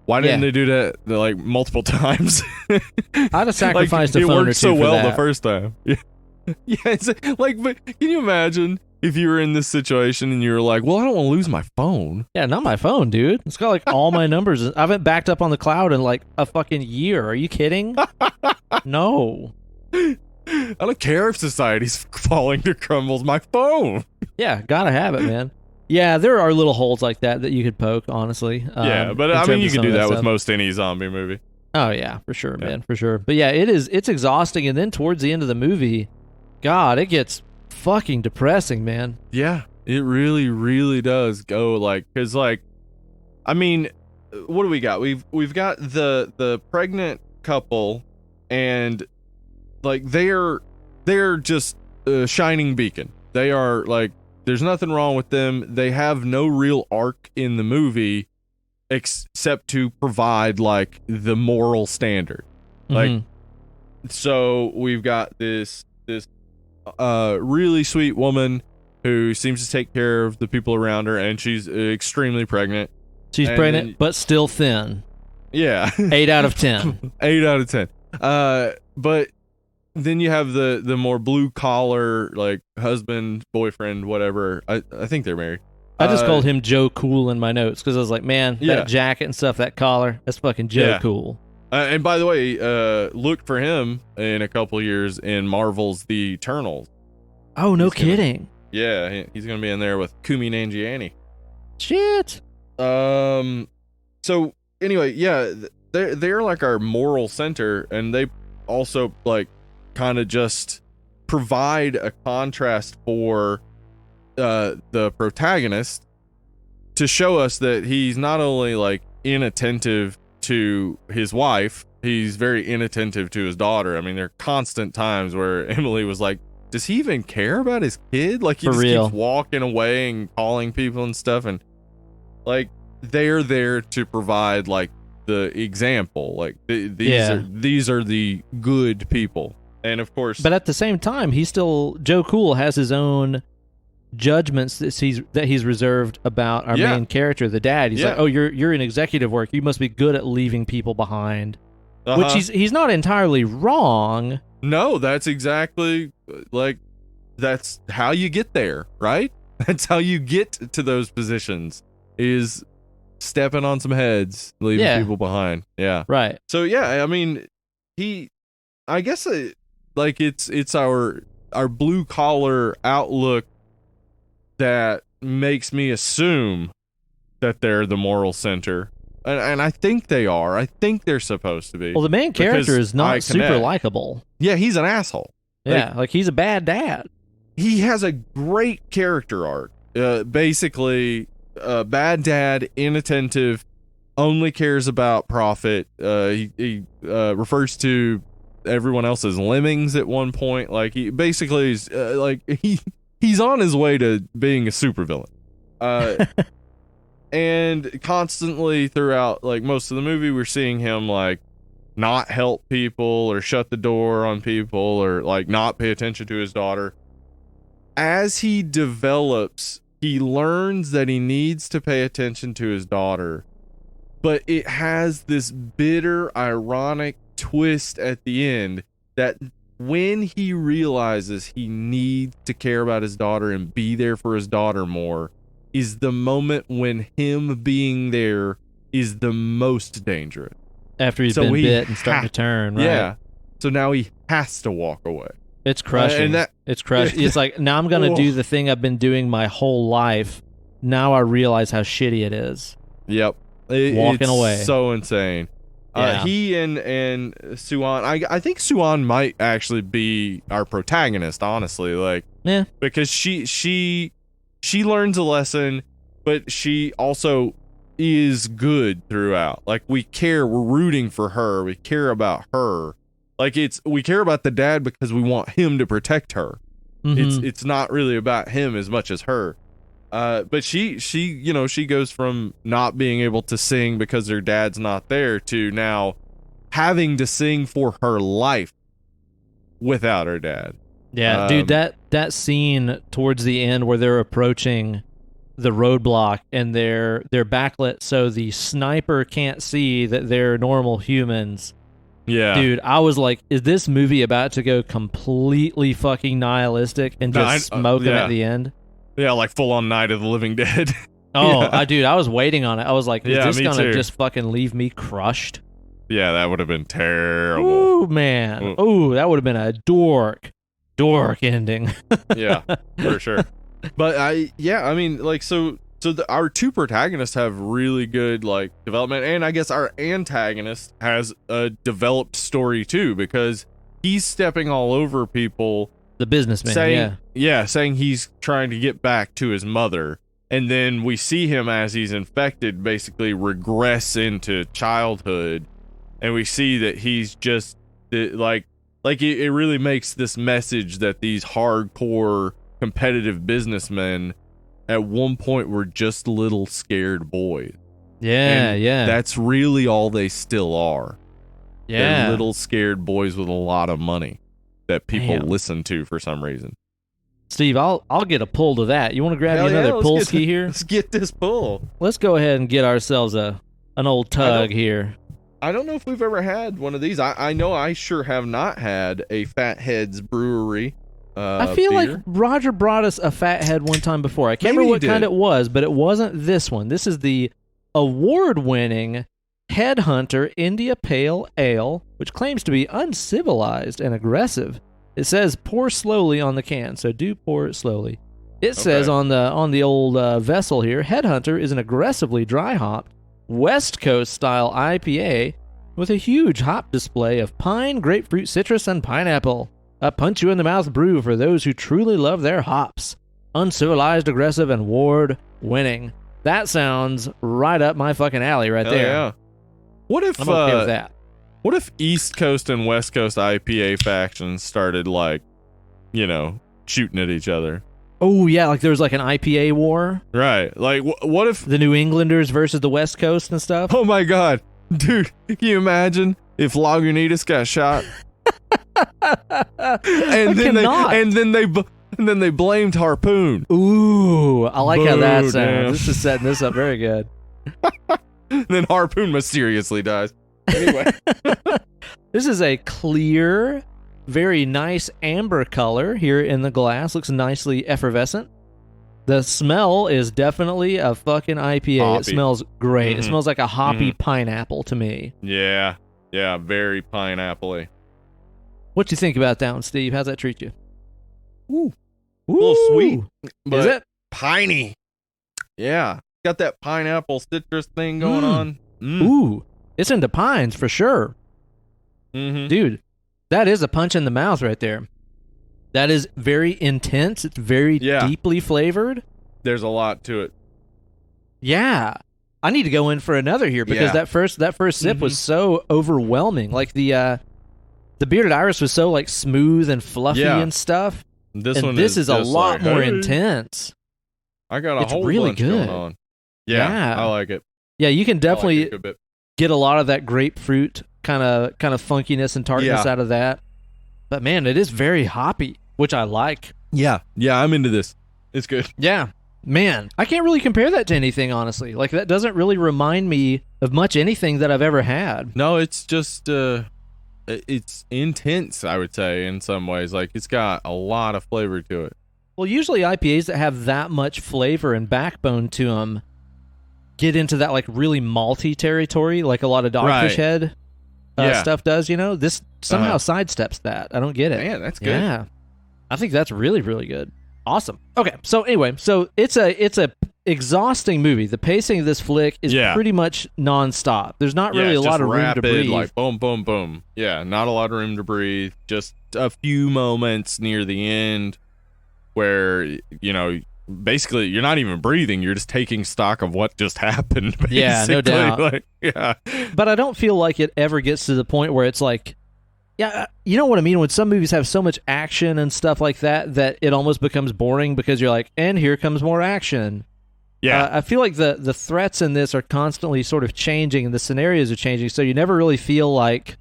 Speaker 2: Why didn't they do that like multiple times?
Speaker 1: I'd have sacrificed
Speaker 2: like,
Speaker 1: a phone or two
Speaker 2: It worked so
Speaker 1: for
Speaker 2: well
Speaker 1: that.
Speaker 2: the first time. Yeah, yeah. It's like, but can you imagine if you were in this situation and you were like, "Well, I don't want to lose my phone."
Speaker 1: Yeah, not my phone, dude. It's got like all my numbers. I haven't backed up on the cloud in like a fucking year. Are you kidding? No.
Speaker 2: I don't care if society's falling to crumbles. My phone.
Speaker 1: Yeah, gotta have it, man. Yeah, there are little holes like that you could poke, honestly.
Speaker 2: Yeah, but I mean, you can do that with most any zombie movie.
Speaker 1: Oh yeah, for sure, man, for sure. But yeah, it's exhausting, and then towards the end of the movie, God, it gets fucking depressing, man.
Speaker 2: Yeah, it really, really does go like, because like, I mean, what do we got? We've got the pregnant couple, and like they're just a shining beacon. They are like there's nothing wrong with them. They have no real arc in the movie except to provide like the moral standard. Like, so we've got this really sweet woman who seems to take care of the people around her, and she's extremely pregnant.
Speaker 1: She's pregnant, but still thin.
Speaker 2: Yeah.
Speaker 1: 8 out of 10.
Speaker 2: 8 out of 10. But then you have the more blue collar, like husband, boyfriend, whatever. I think they're married.
Speaker 1: I just called him Joe Cool in my notes because I was like, man, that jacket and stuff, that collar, that's fucking Joe Cool.
Speaker 2: And by the way, look for him in a couple years in Marvel's The Eternals.
Speaker 1: Oh, no kidding.
Speaker 2: Yeah, he's going to be in there with Kumi Nanjiani.
Speaker 1: Shit.
Speaker 2: So anyway, yeah, they're like our moral center, and they also like kind of just provide a contrast for the protagonist to show us that he's not only like inattentive to his wife, he's very inattentive to his daughter. I mean, there are constant times where Emily was like, does he even care about his kid? Like, he just keeps walking away and calling people and stuff, and like they're there to provide like the example, like these are the good people. And of course,
Speaker 1: but at the same time, Joe Cool has his own judgments that he's reserved about our main character, the dad. He's like, oh, you're in executive work, you must be good at leaving people behind. Which he's not entirely wrong. No,
Speaker 2: that's exactly like, that's how you get there, right? That's how you get to those positions, is stepping on some heads, leaving people behind. Yeah,
Speaker 1: right.
Speaker 2: So yeah, I mean, I guess like it's our blue collar outlook that makes me assume that they're the moral center, and I think they are. I think they're supposed to be.
Speaker 1: Well, the main character is not super likable.
Speaker 2: Yeah, he's an asshole.
Speaker 1: Yeah, like he's a bad dad.
Speaker 2: He has a great character arc. Basically, bad dad, inattentive, only cares about profit. He refers to everyone else as lemmings at one point. Like, he basically is like he's on his way to being a supervillain. And constantly throughout like most of the movie, we're seeing him like not help people or shut the door on people or like not pay attention to his daughter. As he develops, he learns that he needs to pay attention to his daughter, but it has this bitter, ironic twist at the end that when he realizes he needs to care about his daughter and be there for his daughter more is the moment when him being there is the most dangerous.
Speaker 1: After he's been bit and starting to turn, right? Yeah.
Speaker 2: So now he has to walk away.
Speaker 1: It's crushing. It's crushing. It's like, now I'm going to do the thing I've been doing my whole life. Now I realize how shitty it is.
Speaker 2: Yep.
Speaker 1: Walking away.
Speaker 2: So insane. Yeah. He and Suan, I think Suan might actually be our protagonist, honestly. Like,
Speaker 1: yeah.
Speaker 2: Because she learns a lesson, but she also is good throughout. Like, we're rooting for her. We care about her. Like, we care about the dad because we want him to protect her. Mm-hmm. It's not really about him as much as her. But she goes from not being able to sing because her dad's not there to now having to sing for her life without her dad.
Speaker 1: Yeah, dude, that scene towards the end where they're approaching the roadblock and they're backlit so the sniper can't see that they're normal humans.
Speaker 2: Yeah.
Speaker 1: Dude, I was like, is this movie about to go completely fucking nihilistic and just smoke them at the end?
Speaker 2: Yeah, like full on Night of the Living Dead.
Speaker 1: Oh, I was waiting on it. I was like, is this going to just fucking leave me crushed?
Speaker 2: Yeah, that would have been terrible.
Speaker 1: Ooh, man. Ooh, that would have been a dork ending.
Speaker 2: Yeah, for sure. But I mean, like, so our two protagonists have really good like development, and I guess our antagonist has a developed story too, because he's stepping all over people.
Speaker 1: The businessman,
Speaker 2: saying he's trying to get back to his mother, and then we see him as he's infected basically regress into childhood, and we see that he's just like it really makes this message that these hardcore competitive businessmen at one point were just little scared boys.
Speaker 1: Yeah,
Speaker 2: And
Speaker 1: yeah.
Speaker 2: that's really all they still are.
Speaker 1: Yeah.
Speaker 2: They're little scared boys with a lot of money that people
Speaker 1: Damn.
Speaker 2: listen to for some reason.
Speaker 1: Steve, I'll get a pull to that. You want to grab
Speaker 2: Hell
Speaker 1: you
Speaker 2: yeah,
Speaker 1: another
Speaker 2: let's
Speaker 1: pull
Speaker 2: get
Speaker 1: ski here?
Speaker 2: Let's get this pull.
Speaker 1: Let's go ahead and get ourselves an old tug here.
Speaker 2: I don't know if we've ever had one of these. I know I sure have not had a Fatheads Brewery.
Speaker 1: I feel
Speaker 2: beer.
Speaker 1: like Roger brought us a Fathead one time before. I can't
Speaker 2: Maybe
Speaker 1: remember
Speaker 2: he
Speaker 1: what kind
Speaker 2: did.
Speaker 1: it was, but it wasn't this one. This is the award-winning Headhunter India Pale Ale, which claims to be uncivilized and aggressive. It says pour slowly on the can, so do pour it slowly. It says on the old vessel here, Headhunter is an aggressively dry-hopped West Coast style IPA with a huge hop display of pine, grapefruit, citrus, and pineapple. A punch-you-in-the-mouth brew for those who truly love their hops. Uncivilized, aggressive, and award-winning. That sounds right up my fucking alley right
Speaker 2: Hell
Speaker 1: there.
Speaker 2: yeah. What if
Speaker 1: I'm okay with that.
Speaker 2: What if East Coast and West Coast IPA factions started shooting at each other?
Speaker 1: Oh, yeah, like there was like an IPA war.
Speaker 2: Right. Like what if
Speaker 1: The New Englanders versus the West Coast and stuff.
Speaker 2: Oh my god. Dude, can you imagine if Lagunitas got shot? and then they blamed Harpoon.
Speaker 1: Ooh, I like how that
Speaker 2: Boo,
Speaker 1: sounds.
Speaker 2: damn.
Speaker 1: This is setting this up very good.
Speaker 2: Then Harpoon mysteriously dies. Anyway.
Speaker 1: This is a clear, very nice amber color here in the glass. Looks nicely effervescent. The smell is definitely a fucking IPA.
Speaker 2: Hoppy.
Speaker 1: It smells great. It
Speaker 2: Mhm.
Speaker 1: smells like a hoppy pineapple to me.
Speaker 2: Yeah. Yeah, very pineapple-y.
Speaker 1: What you think about that one, Steve? How's that treat you?
Speaker 2: Ooh. A little sweet.
Speaker 1: Is
Speaker 2: But
Speaker 1: it?
Speaker 2: piney. Yeah. Got that pineapple citrus thing going on.
Speaker 1: Ooh, it's into pines for sure.
Speaker 2: Mm-hmm.
Speaker 1: Dude, that is a punch in the mouth right there. That is very intense. It's very deeply flavored.
Speaker 2: There's a lot to it.
Speaker 1: Yeah. I need to go in for another here because that first sip was so overwhelming. Like the Bearded Iris was so like smooth and fluffy and stuff.
Speaker 2: This
Speaker 1: is a
Speaker 2: just
Speaker 1: lot
Speaker 2: like,
Speaker 1: more
Speaker 2: hey,
Speaker 1: intense.
Speaker 2: I got a
Speaker 1: It's
Speaker 2: whole
Speaker 1: really
Speaker 2: bunch
Speaker 1: good.
Speaker 2: going on. Yeah, I like it.
Speaker 1: Yeah, you can
Speaker 2: I like
Speaker 1: definitely
Speaker 2: it a good bit.
Speaker 1: get a lot of that grapefruit kind of funkiness and tartness out of that. But man, it is very hoppy, which I like.
Speaker 2: Yeah, I'm into this. It's good.
Speaker 1: Yeah. Man, I can't really compare that to anything, honestly. Like, that doesn't really remind me of much anything that I've ever had.
Speaker 2: No, it's just it's intense, I would say, in some ways. Like, it's got a lot of flavor to it.
Speaker 1: Well, usually IPAs that have that much flavor and backbone to them get into that, like, really malty territory, like a lot of Dogfish Head stuff does, you know? This somehow sidesteps that. I don't get it.
Speaker 2: Man, that's good.
Speaker 1: Yeah. I think that's really, really good. Awesome. Okay, so anyway, it's a exhausting movie. The pacing of this flick is pretty much nonstop. There's not really a lot of room to breathe.
Speaker 2: Like boom, boom, boom. Yeah, not a lot of room to breathe. Just a few moments near the end where, you know, basically you're not even breathing. You're just taking stock of what just happened. Basically.
Speaker 1: Yeah, no doubt.
Speaker 2: Like, yeah.
Speaker 1: But I don't feel like it ever gets to the point where it's like, yeah, you know what I mean? When some movies have so much action and stuff like that, that it almost becomes boring because you're like, and here comes more action.
Speaker 2: Yeah.
Speaker 1: I feel like the threats in this are constantly sort of changing and the scenarios are changing, so you never really feel like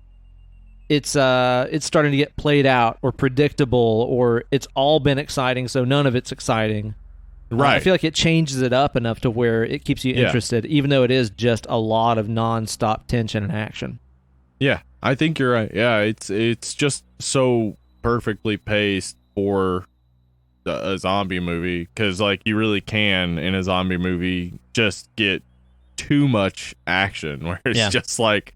Speaker 1: it's starting to get played out or predictable or it's all been exciting, so none of it's exciting.
Speaker 2: Right.
Speaker 1: I feel like it changes it up enough to where it keeps you interested, even though it is just a lot of non-stop tension and action.
Speaker 2: Yeah, I think you're right. Yeah, it's just so perfectly paced for a zombie movie because, like, you really can in a zombie movie just get too much action where it's just like,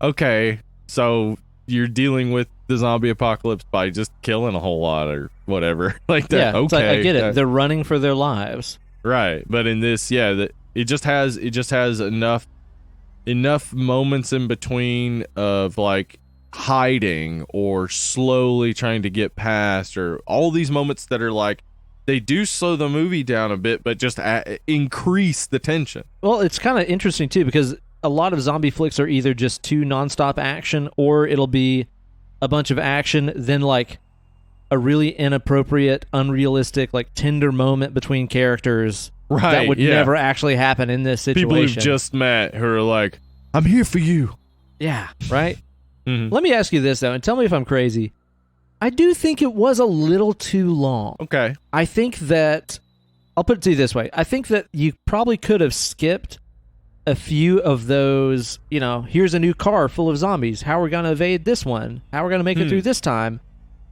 Speaker 2: okay, so you're dealing with the zombie apocalypse by just killing a whole lot or whatever like that.
Speaker 1: Yeah,
Speaker 2: okay,
Speaker 1: it's like, I get it. They're running for their lives,
Speaker 2: right? But in this, it just has enough moments in between of like hiding or slowly trying to get past, or all these moments that are like they do slow the movie down a bit but just increase the tension.
Speaker 1: Well, it's kind of interesting too because a lot of zombie flicks are either just too nonstop action or it'll be a bunch of action then like a really inappropriate, unrealistic, like tender moment between characters that would never actually happen in this situation.
Speaker 2: People who've just met who are like, I'm here for you.
Speaker 1: Yeah, right? Let me ask you this, though, and tell me if I'm crazy. I do think it was a little too long.
Speaker 2: Okay.
Speaker 1: I think that, I'll put it to you this way. I think that you probably could have skipped a few of those, here's a new car full of zombies. How are we going to evade this one? How are we going to make it through this time?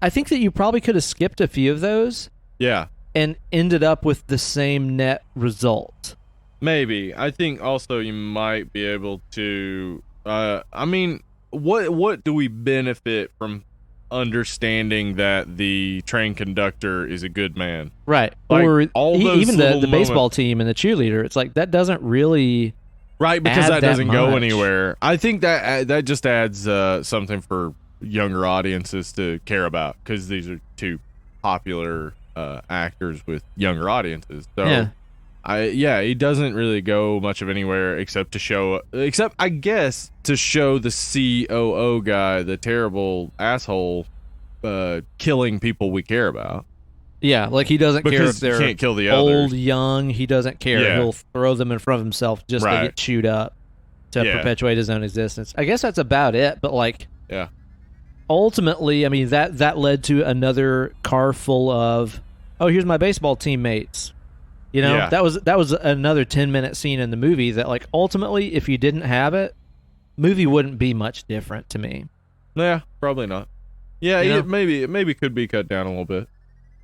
Speaker 1: I think that you probably could have skipped a few of those.
Speaker 2: Yeah.
Speaker 1: And ended up with the same net result.
Speaker 2: Maybe. I think also you might be able to, what do we benefit from understanding that the train conductor is a good man?
Speaker 1: Right.
Speaker 2: Like,
Speaker 1: or
Speaker 2: even
Speaker 1: the baseball team and the cheerleader. It's like, that doesn't really
Speaker 2: right, because that doesn't go
Speaker 1: much.
Speaker 2: anywhere. I think that just adds something for younger audiences to care about, because these are two popular actors with younger audiences. So it doesn't really go much of anywhere except I guess to show the COO guy, the terrible asshole, killing people we care about.
Speaker 1: Yeah, like he doesn't care if they're
Speaker 2: can't kill the
Speaker 1: old,
Speaker 2: others.
Speaker 1: young. He doesn't care.
Speaker 2: Yeah.
Speaker 1: He'll throw them in front of himself just to get chewed up to perpetuate his own existence. I guess that's about it. But like, ultimately, I mean that led to another car full of, oh, here's my baseball teammates. That was another 10-minute scene in the movie that, like, ultimately, if you didn't have it, movie wouldn't be much different to me.
Speaker 2: Yeah, probably not. Yeah, it maybe could be cut down a little bit.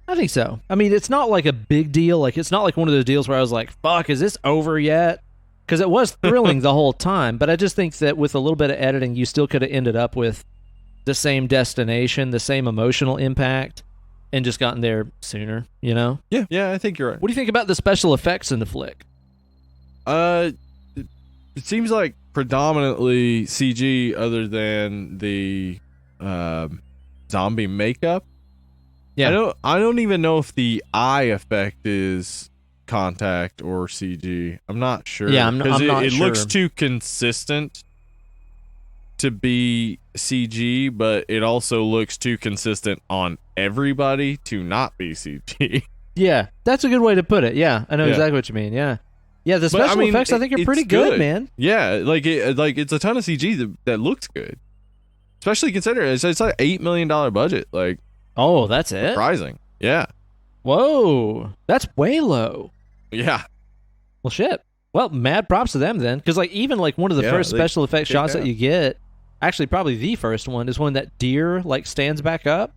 Speaker 1: I think so. I mean, it's not like a big deal. Like, it's not like one of those deals where I was like, fuck, is this over yet? Because it was thrilling the whole time. But I just think that with a little bit of editing, you still could have ended up with the same destination, the same emotional impact, and just gotten there sooner, Yeah,
Speaker 2: I think you're right.
Speaker 1: What do you think about the special effects in the flick?
Speaker 2: It seems like predominantly CG other than the zombie makeup. Yeah. I don't even know if the eye effect is contact or CG. I'm not sure.
Speaker 1: Yeah, I'm not sure.
Speaker 2: It looks too consistent to be CG, but it also looks too consistent on everybody to not be CG.
Speaker 1: Yeah, that's a good way to put it. Yeah, I know exactly what you mean. Yeah, the special effects I think are pretty good, man.
Speaker 2: Yeah, it's a ton of CG that looks good, especially considering it's like $8 million budget. Like,
Speaker 1: oh, that's it.
Speaker 2: Surprising. Yeah.
Speaker 1: Whoa, that's way low.
Speaker 2: Yeah.
Speaker 1: Well, shit. Well, mad props to them then, because like even like one of the first special effects shots that you get, actually probably the first one, is when that deer like stands back up.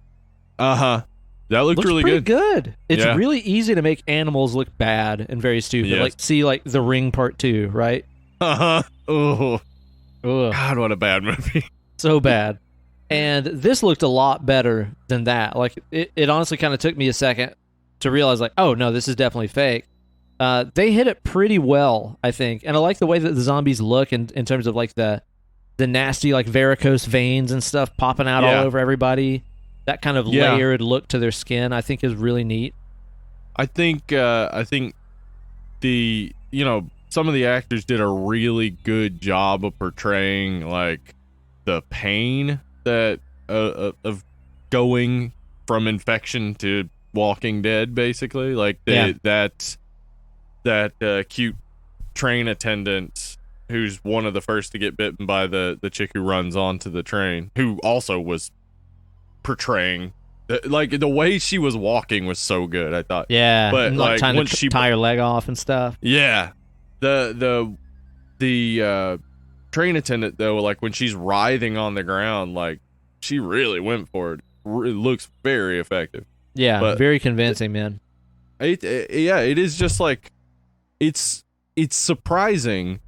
Speaker 2: That looks really
Speaker 1: pretty good. It's really easy to make animals look bad and very stupid.
Speaker 2: Yes.
Speaker 1: Like see like The Ring Part 2, right?
Speaker 2: Oh.
Speaker 1: Ugh.
Speaker 2: God, what a bad movie.
Speaker 1: So bad. And this looked a lot better than that. Like it honestly kind of took me a second to realize like, oh no, this is definitely fake. They hit it pretty well, I think. And I like the way that the zombies look in terms of like the nasty like varicose veins and stuff popping out all over everybody. That kind of layered look to their skin, I think, is really neat.
Speaker 2: I think the some of the actors did a really good job of portraying like the pain that of going from infection to Walking Dead, basically. Like that cute train attendant who's one of the first to get bitten by the chick who runs onto the train, who also was portraying like the way she was walking was so good, I thought.
Speaker 1: Yeah,
Speaker 2: but like
Speaker 1: trying
Speaker 2: when
Speaker 1: to
Speaker 2: she
Speaker 1: tie her leg off and stuff.
Speaker 2: Yeah, the train attendant though, like when she's writhing on the ground, like she really went for it. It looks very effective.
Speaker 1: Yeah,
Speaker 2: but
Speaker 1: very convincing, man.
Speaker 2: It is just like it's surprising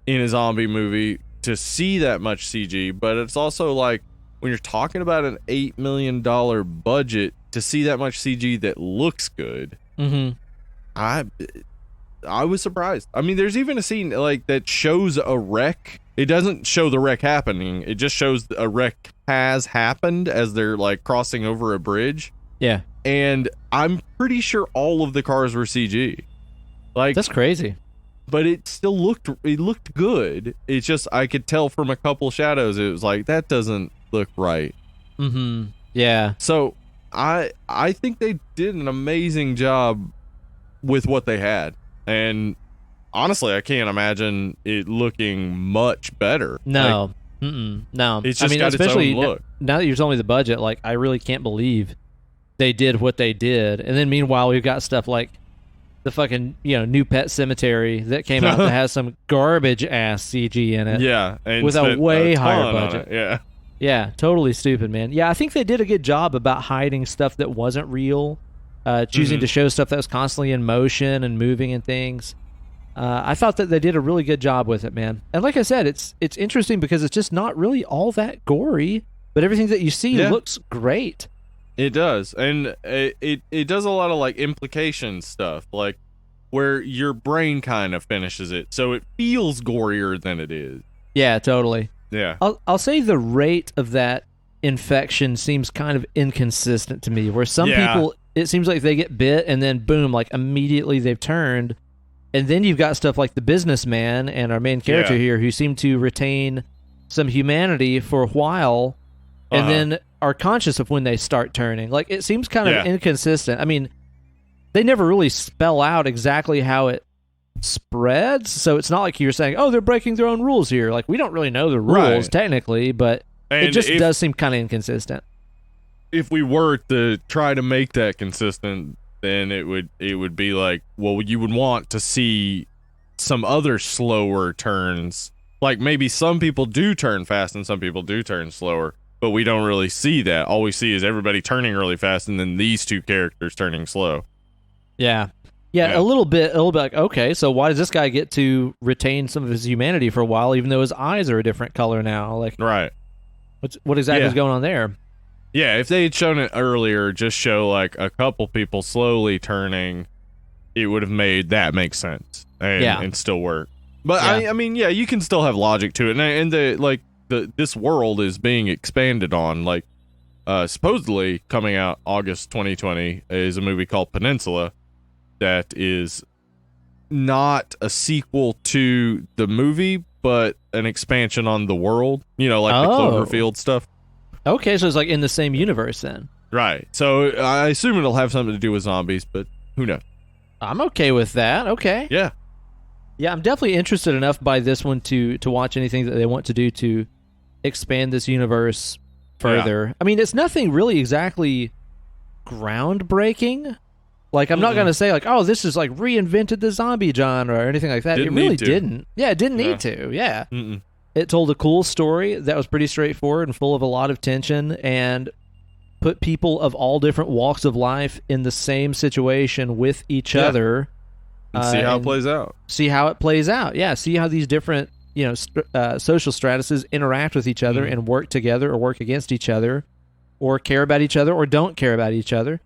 Speaker 2: in a zombie movie to see that much CG, but it's also like when you're talking about an $8 million budget to see that much CG that looks good.
Speaker 1: Mm-hmm.
Speaker 2: I was surprised. I mean, there's even a scene like that shows a wreck. It doesn't show the wreck happening. It just shows a wreck has happened as they're like crossing over a bridge.
Speaker 1: Yeah.
Speaker 2: And I'm pretty sure all of the cars were CG. Like,
Speaker 1: that's crazy.
Speaker 2: But it still looked good. It's just I could tell from a couple shadows it was like that doesn't look right.
Speaker 1: Mm-hmm. Yeah.
Speaker 2: So I think they did an amazing job with what they had, and honestly, I can't imagine it looking much better.
Speaker 1: No, no.
Speaker 2: It's just got
Speaker 1: especially
Speaker 2: its own look.
Speaker 1: Now that you're telling me the budget, like I really can't believe they did what they did. And then meanwhile, we've got stuff like the fucking New Pet Cemetery that came out that has some garbage ass CG in it.
Speaker 2: Yeah, and
Speaker 1: with a way higher
Speaker 2: ton on
Speaker 1: budget.
Speaker 2: it, yeah.
Speaker 1: Yeah, totally stupid, man. Yeah, I think they did a good job about hiding stuff that wasn't real, choosing to show stuff that was constantly in motion and moving and things. I thought that they did a really good job with it, man. And like I said, it's interesting because it's just not really all that gory, but everything that you see looks great.
Speaker 2: It does, and it does a lot of like implication stuff, like where your brain kind of finishes it, so it feels gorier than it is.
Speaker 1: Yeah, totally.
Speaker 2: Yeah,
Speaker 1: I'll say the rate of that infection seems kind of inconsistent to me. Where some people, it seems like they get bit and then boom, like immediately they've turned, and then you've got stuff like the businessman and our main character here who seem to retain some humanity for a while, and then are conscious of when they start turning. Like, it seems kind of inconsistent. I mean, they never really spell out exactly how it spreads, so it's not like you're saying, oh, they're breaking their own rules here. Like, we don't really know the rules technically, but it just does seem kind of inconsistent.
Speaker 2: If we were to try to make that consistent, then it would be like, well, you would want to see some other slower turns. Like, maybe some people do turn fast and some people do turn slower, but we don't really see that. All we see is everybody turning really fast and then these two characters turning slow.
Speaker 1: Yeah, a little bit like, okay, so why does this guy get to retain some of his humanity for a while, even though his eyes are a different color now? Like,
Speaker 2: right.
Speaker 1: What exactly is going on there?
Speaker 2: Yeah, if they had shown it earlier, just show like a couple people slowly turning, it would have made that make sense and still work. But I mean, you can still have logic to it, and this world is being expanded on. Like, supposedly coming out August 2020 is a movie called Peninsula that is not a sequel to the movie, but an expansion on the world. You know, like the Cloverfield stuff.
Speaker 1: Okay, so it's like in the same universe then.
Speaker 2: Right. So I assume it'll have something to do with zombies, but who knows?
Speaker 1: I'm okay with that. Okay.
Speaker 2: Yeah.
Speaker 1: Yeah, I'm definitely interested enough by this one to watch anything that they want to do to expand this universe further. Yeah. I mean, it's nothing really exactly groundbreaking. Like, I'm not going to say, like, oh, this is, like, reinvented the zombie genre or anything like that. It really didn't. Yeah, it didn't need to. Yeah. It told a cool story that was pretty straightforward and full of a lot of tension and put people of all different walks of life in the same situation with each other.
Speaker 2: And see how it plays out.
Speaker 1: See how it plays out. Yeah, see how these different, social stratuses interact with each other and work together or work against each other or care about each other or don't care about each other.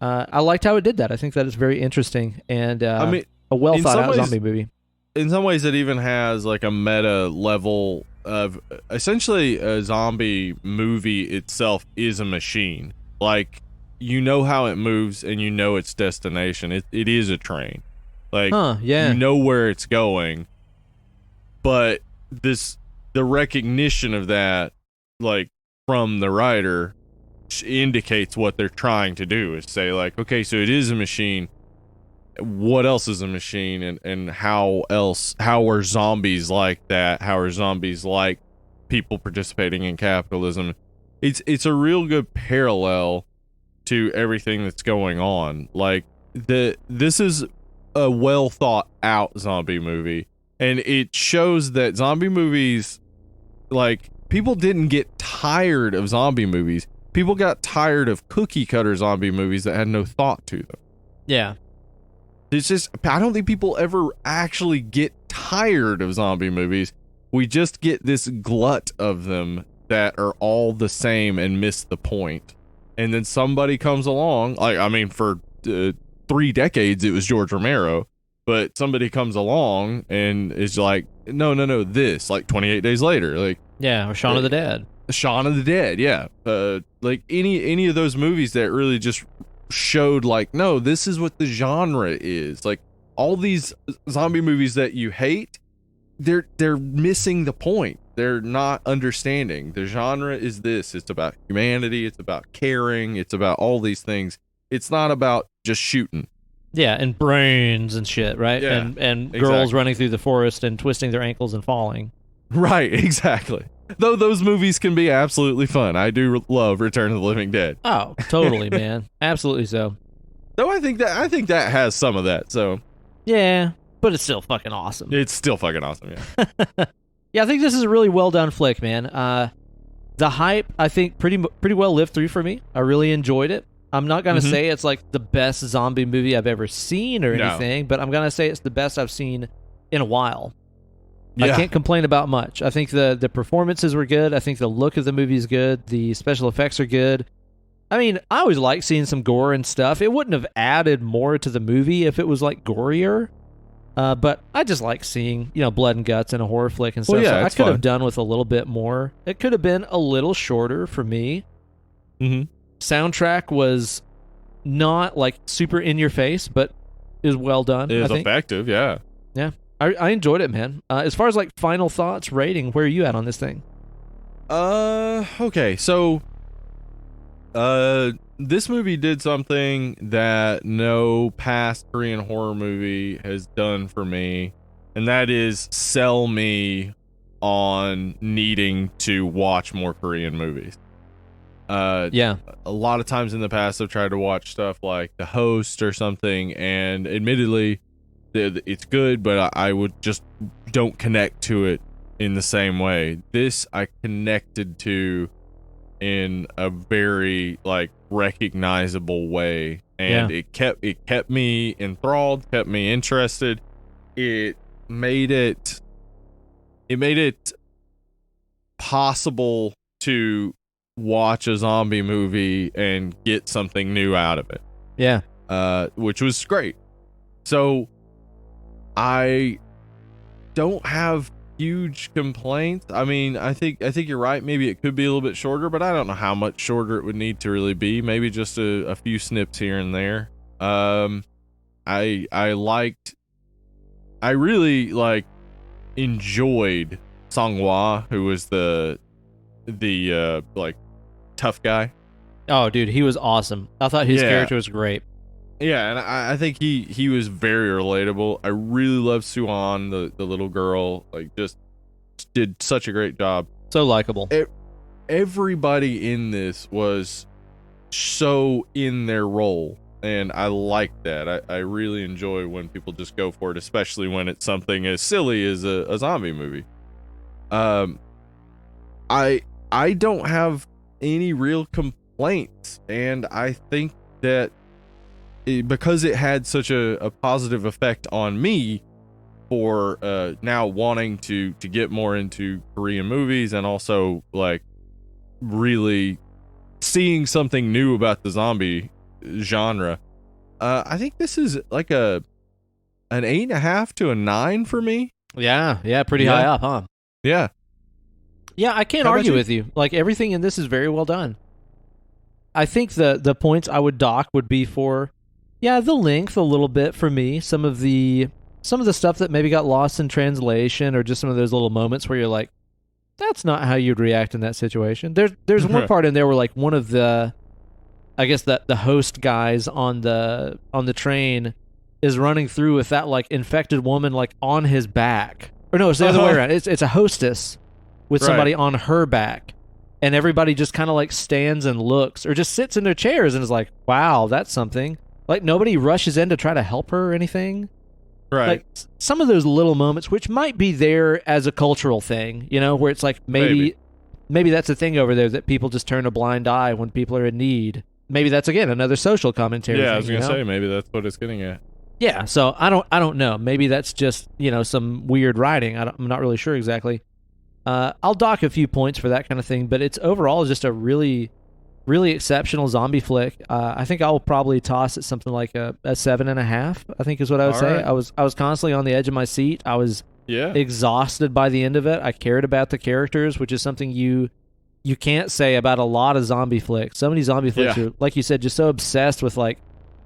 Speaker 1: I liked how it did that. I think that is very interesting and a well-thought-out zombie movie.
Speaker 2: In some ways, it even has like a meta level of essentially a zombie movie itself is a machine. Like, you know how it moves and you know its destination. It is a train. Like, you know where it's going. But the recognition of that, like, from the writer indicates what they're trying to do is say, like, okay, so it is a machine. What else is a machine, and how are zombies like that? How are zombies like people participating in capitalism? It's a real good parallel to everything that's going on. Like, this is a well thought out zombie movie, and it shows that zombie movies, like, people didn't get tired of zombie movies. People got tired of cookie cutter zombie movies that had no thought to them.
Speaker 1: Yeah.
Speaker 2: It's just, I don't think people ever actually get tired of zombie movies. We just get this glut of them that are all the same and miss the point. And then somebody comes along, like, I mean, for 3 decades it was George Romero, but somebody comes along and is like, no, this, like 28 Days Later, like,
Speaker 1: yeah, or Shaun of the Dead.
Speaker 2: Shaun of the Dead, yeah. Like any of those movies that really just showed, like, no, this is what the genre is. Like, all these zombie movies that you hate, they're missing the point. they're not understanding. The genre is this. It's about humanity. It's about caring. It's about all these things. It's not about just shooting.
Speaker 1: Yeah, and brains and shit, right?
Speaker 2: Yeah,
Speaker 1: and girls
Speaker 2: exactly.
Speaker 1: running through the forest and twisting their ankles and falling.
Speaker 2: Right, exactly. Though those movies can be absolutely fun. I do love Return of the Living Dead.
Speaker 1: Oh, totally, man. Absolutely so.
Speaker 2: Though I think that has some of that. So
Speaker 1: yeah, but it's still fucking awesome.
Speaker 2: it's still fucking awesome. Yeah.
Speaker 1: Yeah, I think this is a really well done flick, man. The hype, I think, pretty well lived through for me. I really enjoyed it. I'm not gonna say it's like the best zombie movie I've ever seen or anything, but I'm gonna say it's the best I've seen in a while.
Speaker 2: Yeah.
Speaker 1: I can't complain about much. I think the performances were good. I think the look of the movie is good. The special effects are good. I mean, I always like seeing some gore and stuff. It wouldn't have added more to the movie if it was like gorier. But I just like seeing, blood and guts in a horror flick and stuff.
Speaker 2: Well, yeah,
Speaker 1: so I
Speaker 2: it's
Speaker 1: could
Speaker 2: fun.
Speaker 1: have done with a little bit more. It could have been a little shorter for me.
Speaker 2: Mm-hmm.
Speaker 1: Soundtrack was not like super in your face, but is well done.
Speaker 2: It is
Speaker 1: I think.
Speaker 2: effective. Yeah.
Speaker 1: Yeah, I enjoyed it, man. As far as like final thoughts, rating, where are you at on this thing?
Speaker 2: Okay. So, this movie did something that no past Korean horror movie has done for me, and that is sell me on needing to watch more Korean movies.
Speaker 1: Yeah.
Speaker 2: A lot of times in the past I've tried to watch stuff like The Host or something, and admittedly it's good, but I would just don't connect to it in the same way. This I connected to in a very like recognizable way, and it kept me enthralled, kept me interested. It made it possible to watch a zombie movie and get something new out of it.
Speaker 1: Yeah.
Speaker 2: Which was great. So I don't have huge complaints. I mean, I think you're right. Maybe it could be a little bit shorter, but I don't know how much shorter it would need to really be. Maybe just a few snips here and there. I really like enjoyed Sang-hwa, who was the like tough guy.
Speaker 1: Oh, dude, he was awesome. I thought his character was great.
Speaker 2: Yeah, and I think he was very relatable. I really love Suan, the little girl. Like, just did such a great job.
Speaker 1: So likable.
Speaker 2: Everybody in this was so in their role, and I like that. I really enjoy when people just go for it, especially when it's something as silly as a zombie movie. I don't have any real complaints, and I think that because it had such a positive effect on me for now wanting to get more into Korean movies, and also like really seeing something new about the zombie genre, I think this is like an 8.5 to a 9 for me.
Speaker 1: Yeah, pretty high up, huh?
Speaker 2: Yeah.
Speaker 1: Yeah, I can't
Speaker 2: How about
Speaker 1: argue
Speaker 2: you?
Speaker 1: with you. Like, everything in this is very well done. I think the points I would dock would be for, the length a little bit for me. Some of the stuff that maybe got lost in translation, or just some of those little moments where you're like, that's not how you'd react in that situation. There's one part in there where like one of the, I guess the host guys on the train is running through with that like infected woman like on his back. Or no, it's the other way around. It's a hostess with somebody on her back, and everybody just kind of like stands and looks, or just sits in their chairs and is like, wow, that's something. Like, nobody rushes in to try to help her or anything.
Speaker 2: Right.
Speaker 1: Like, some of those little moments, which might be there as a cultural thing, where it's like maybe that's a thing over there, that people just turn a blind eye when people are in need. Maybe that's, again, another social commentary thing,
Speaker 2: I was gonna say, maybe that's what it's getting at.
Speaker 1: Yeah, so I don't know. Maybe that's just, some weird writing. I'm not really sure exactly. I'll dock a few points for that kind of thing, but it's overall just a really, really exceptional zombie flick. I think I'll probably toss it something like a 7.5, I think is what I would say.
Speaker 2: Right.
Speaker 1: I was constantly on the edge of my seat. I was exhausted by the end of it. I cared about the characters, which is something you can't say about a lot of zombie flicks. So many zombie flicks are, like you said, just so obsessed with like,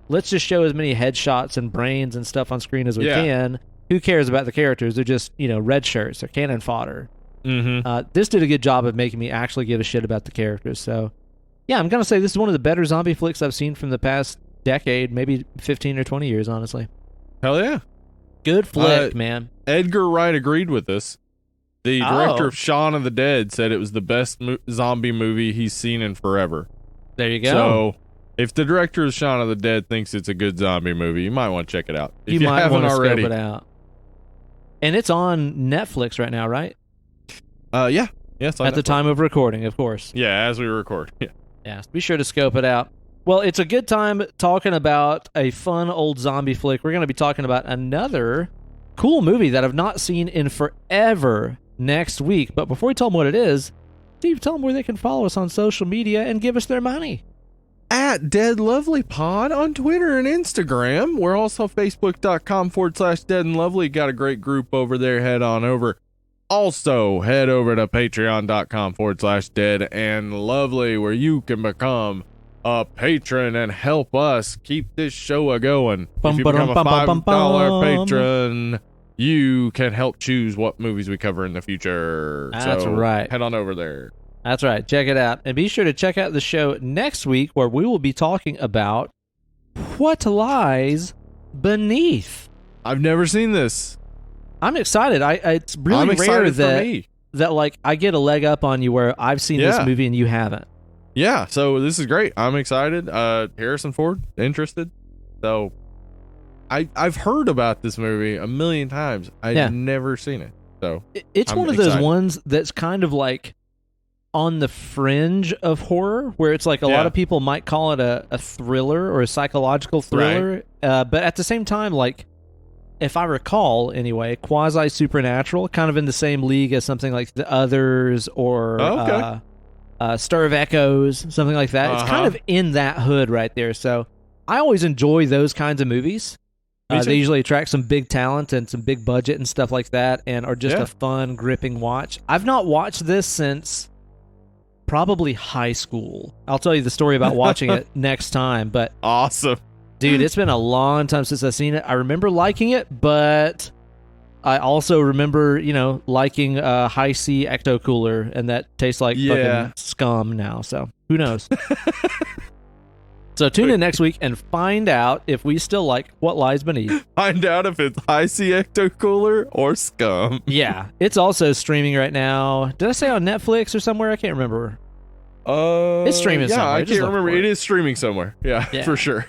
Speaker 1: let's just show as many headshots and brains and stuff on screen as we can. Who cares about the characters? They're just, red shirts or cannon fodder.
Speaker 2: Mm-hmm.
Speaker 1: This did a good job of making me actually give a shit about the characters. So, yeah, I'm going to say this is one of the better zombie flicks I've seen from the past decade, maybe 15 or 20 years, honestly.
Speaker 2: Hell yeah.
Speaker 1: Good flick, man.
Speaker 2: Edgar Wright agreed with us. The director of Shaun of the Dead said it was the best zombie movie he's seen in forever.
Speaker 1: There you go.
Speaker 2: So, if the director of Shaun of the Dead thinks it's a good zombie movie, you might want to check it out. If you
Speaker 1: might
Speaker 2: haven't
Speaker 1: want to
Speaker 2: already.
Speaker 1: scope it out. And it's on Netflix right now, right?
Speaker 2: Yeah. Yes,
Speaker 1: at the time of recording, of course.
Speaker 2: Yeah, as we record. Yeah.
Speaker 1: Yeah, be sure to scope it out. Well, it's a good time talking about a fun old zombie flick. We're going to be talking about another cool movie that I've not seen in forever next week. But before we tell them what it is, Steve, tell them where they can follow us on social media and give us their money.
Speaker 2: At Dead Lovely Pod on Twitter and Instagram. We're also Facebook.com/Dead and Lovely. Got a great group over there. Head on over. Also, head over to Patreon.com/Dead and Lovely, where you can become a patron and help us keep this show a-going. If you become a $5 patron, you can help choose what movies we cover in the future.
Speaker 1: That's
Speaker 2: so
Speaker 1: right.
Speaker 2: Head on over there.
Speaker 1: That's right. Check it out. And be sure to check out the show next week, where we will be talking about What Lies Beneath.
Speaker 2: I've never seen this.
Speaker 1: I'm excited. It's really rare that like I get a leg up on you where I've seen this movie and you haven't.
Speaker 2: Yeah, so this is great. I'm excited. Harrison Ford, interested. So I've heard about this movie a million times. I've never seen it. So
Speaker 1: it's one of those ones that's kind of like on the fringe of horror, where it's like a lot of people might call it a thriller or a psychological thriller, but at the same time, like, if I recall anyway, quasi-supernatural, kind of in the same league as something like The Others or Stir of Echoes, something like that. It's kind of in that hood right there. So I always enjoy those kinds of movies. They usually attract some big talent and some big budget and stuff like that, and are just a fun, gripping watch. I've not watched this since probably high school. I'll tell you the story about watching it next time, but
Speaker 2: awesome.
Speaker 1: Dude, it's been a long time since I've seen it. I remember liking it, but I also remember, liking High C Ecto Cooler, and that tastes like fucking scum now, so who knows? So tune in next week and find out if we still like What Lies Beneath.
Speaker 2: Find out if it's High C Ecto Cooler or scum.
Speaker 1: Yeah, it's also streaming right now. Did I say on Netflix or somewhere? I can't remember.
Speaker 2: It's
Speaker 1: streaming somewhere.
Speaker 2: I can't remember. It is streaming somewhere. Yeah, for sure.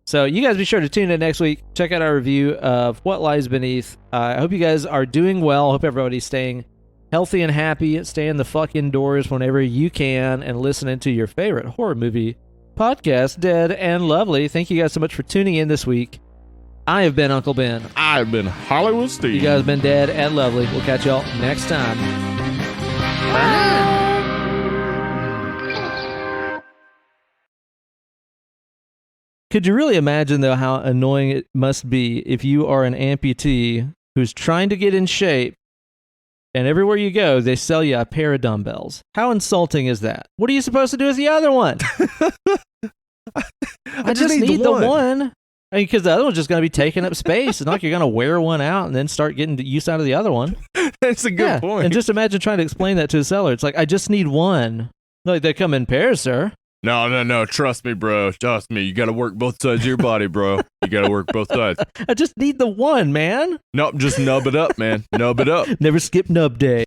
Speaker 1: So you guys be sure to tune in next week. Check out our review of What Lies Beneath. I hope you guys are doing well. I hope everybody's staying healthy and happy. Staying the fuck indoors whenever you can and listening to your favorite horror movie podcast, Dead and Lovely. Thank you guys so much for tuning in this week. I have been Uncle Ben.
Speaker 2: I've been Hollywood Steve.
Speaker 1: You guys have been Dead and Lovely. We'll catch y'all next time. Bye. Could you really imagine, though, how annoying it must be if you are an amputee who's trying to get in shape, and everywhere you go, they sell you a pair of dumbbells? How insulting is that? What are you supposed to do with the other one? I just need the one. I mean, because the other one's just going to be taking up space. It's not like you're going to wear one out and then start getting use out of the other one.
Speaker 2: That's a good point.
Speaker 1: And just imagine trying to explain that to a seller. It's like, I just need one. Like, they come in pairs, sir.
Speaker 2: No. Trust me, bro. Trust me. You got to work both sides of your body, bro. You got to work both sides.
Speaker 1: I just need the one, man.
Speaker 2: Nope, just nub it up, man. Nub it up.
Speaker 1: Never skip nub day.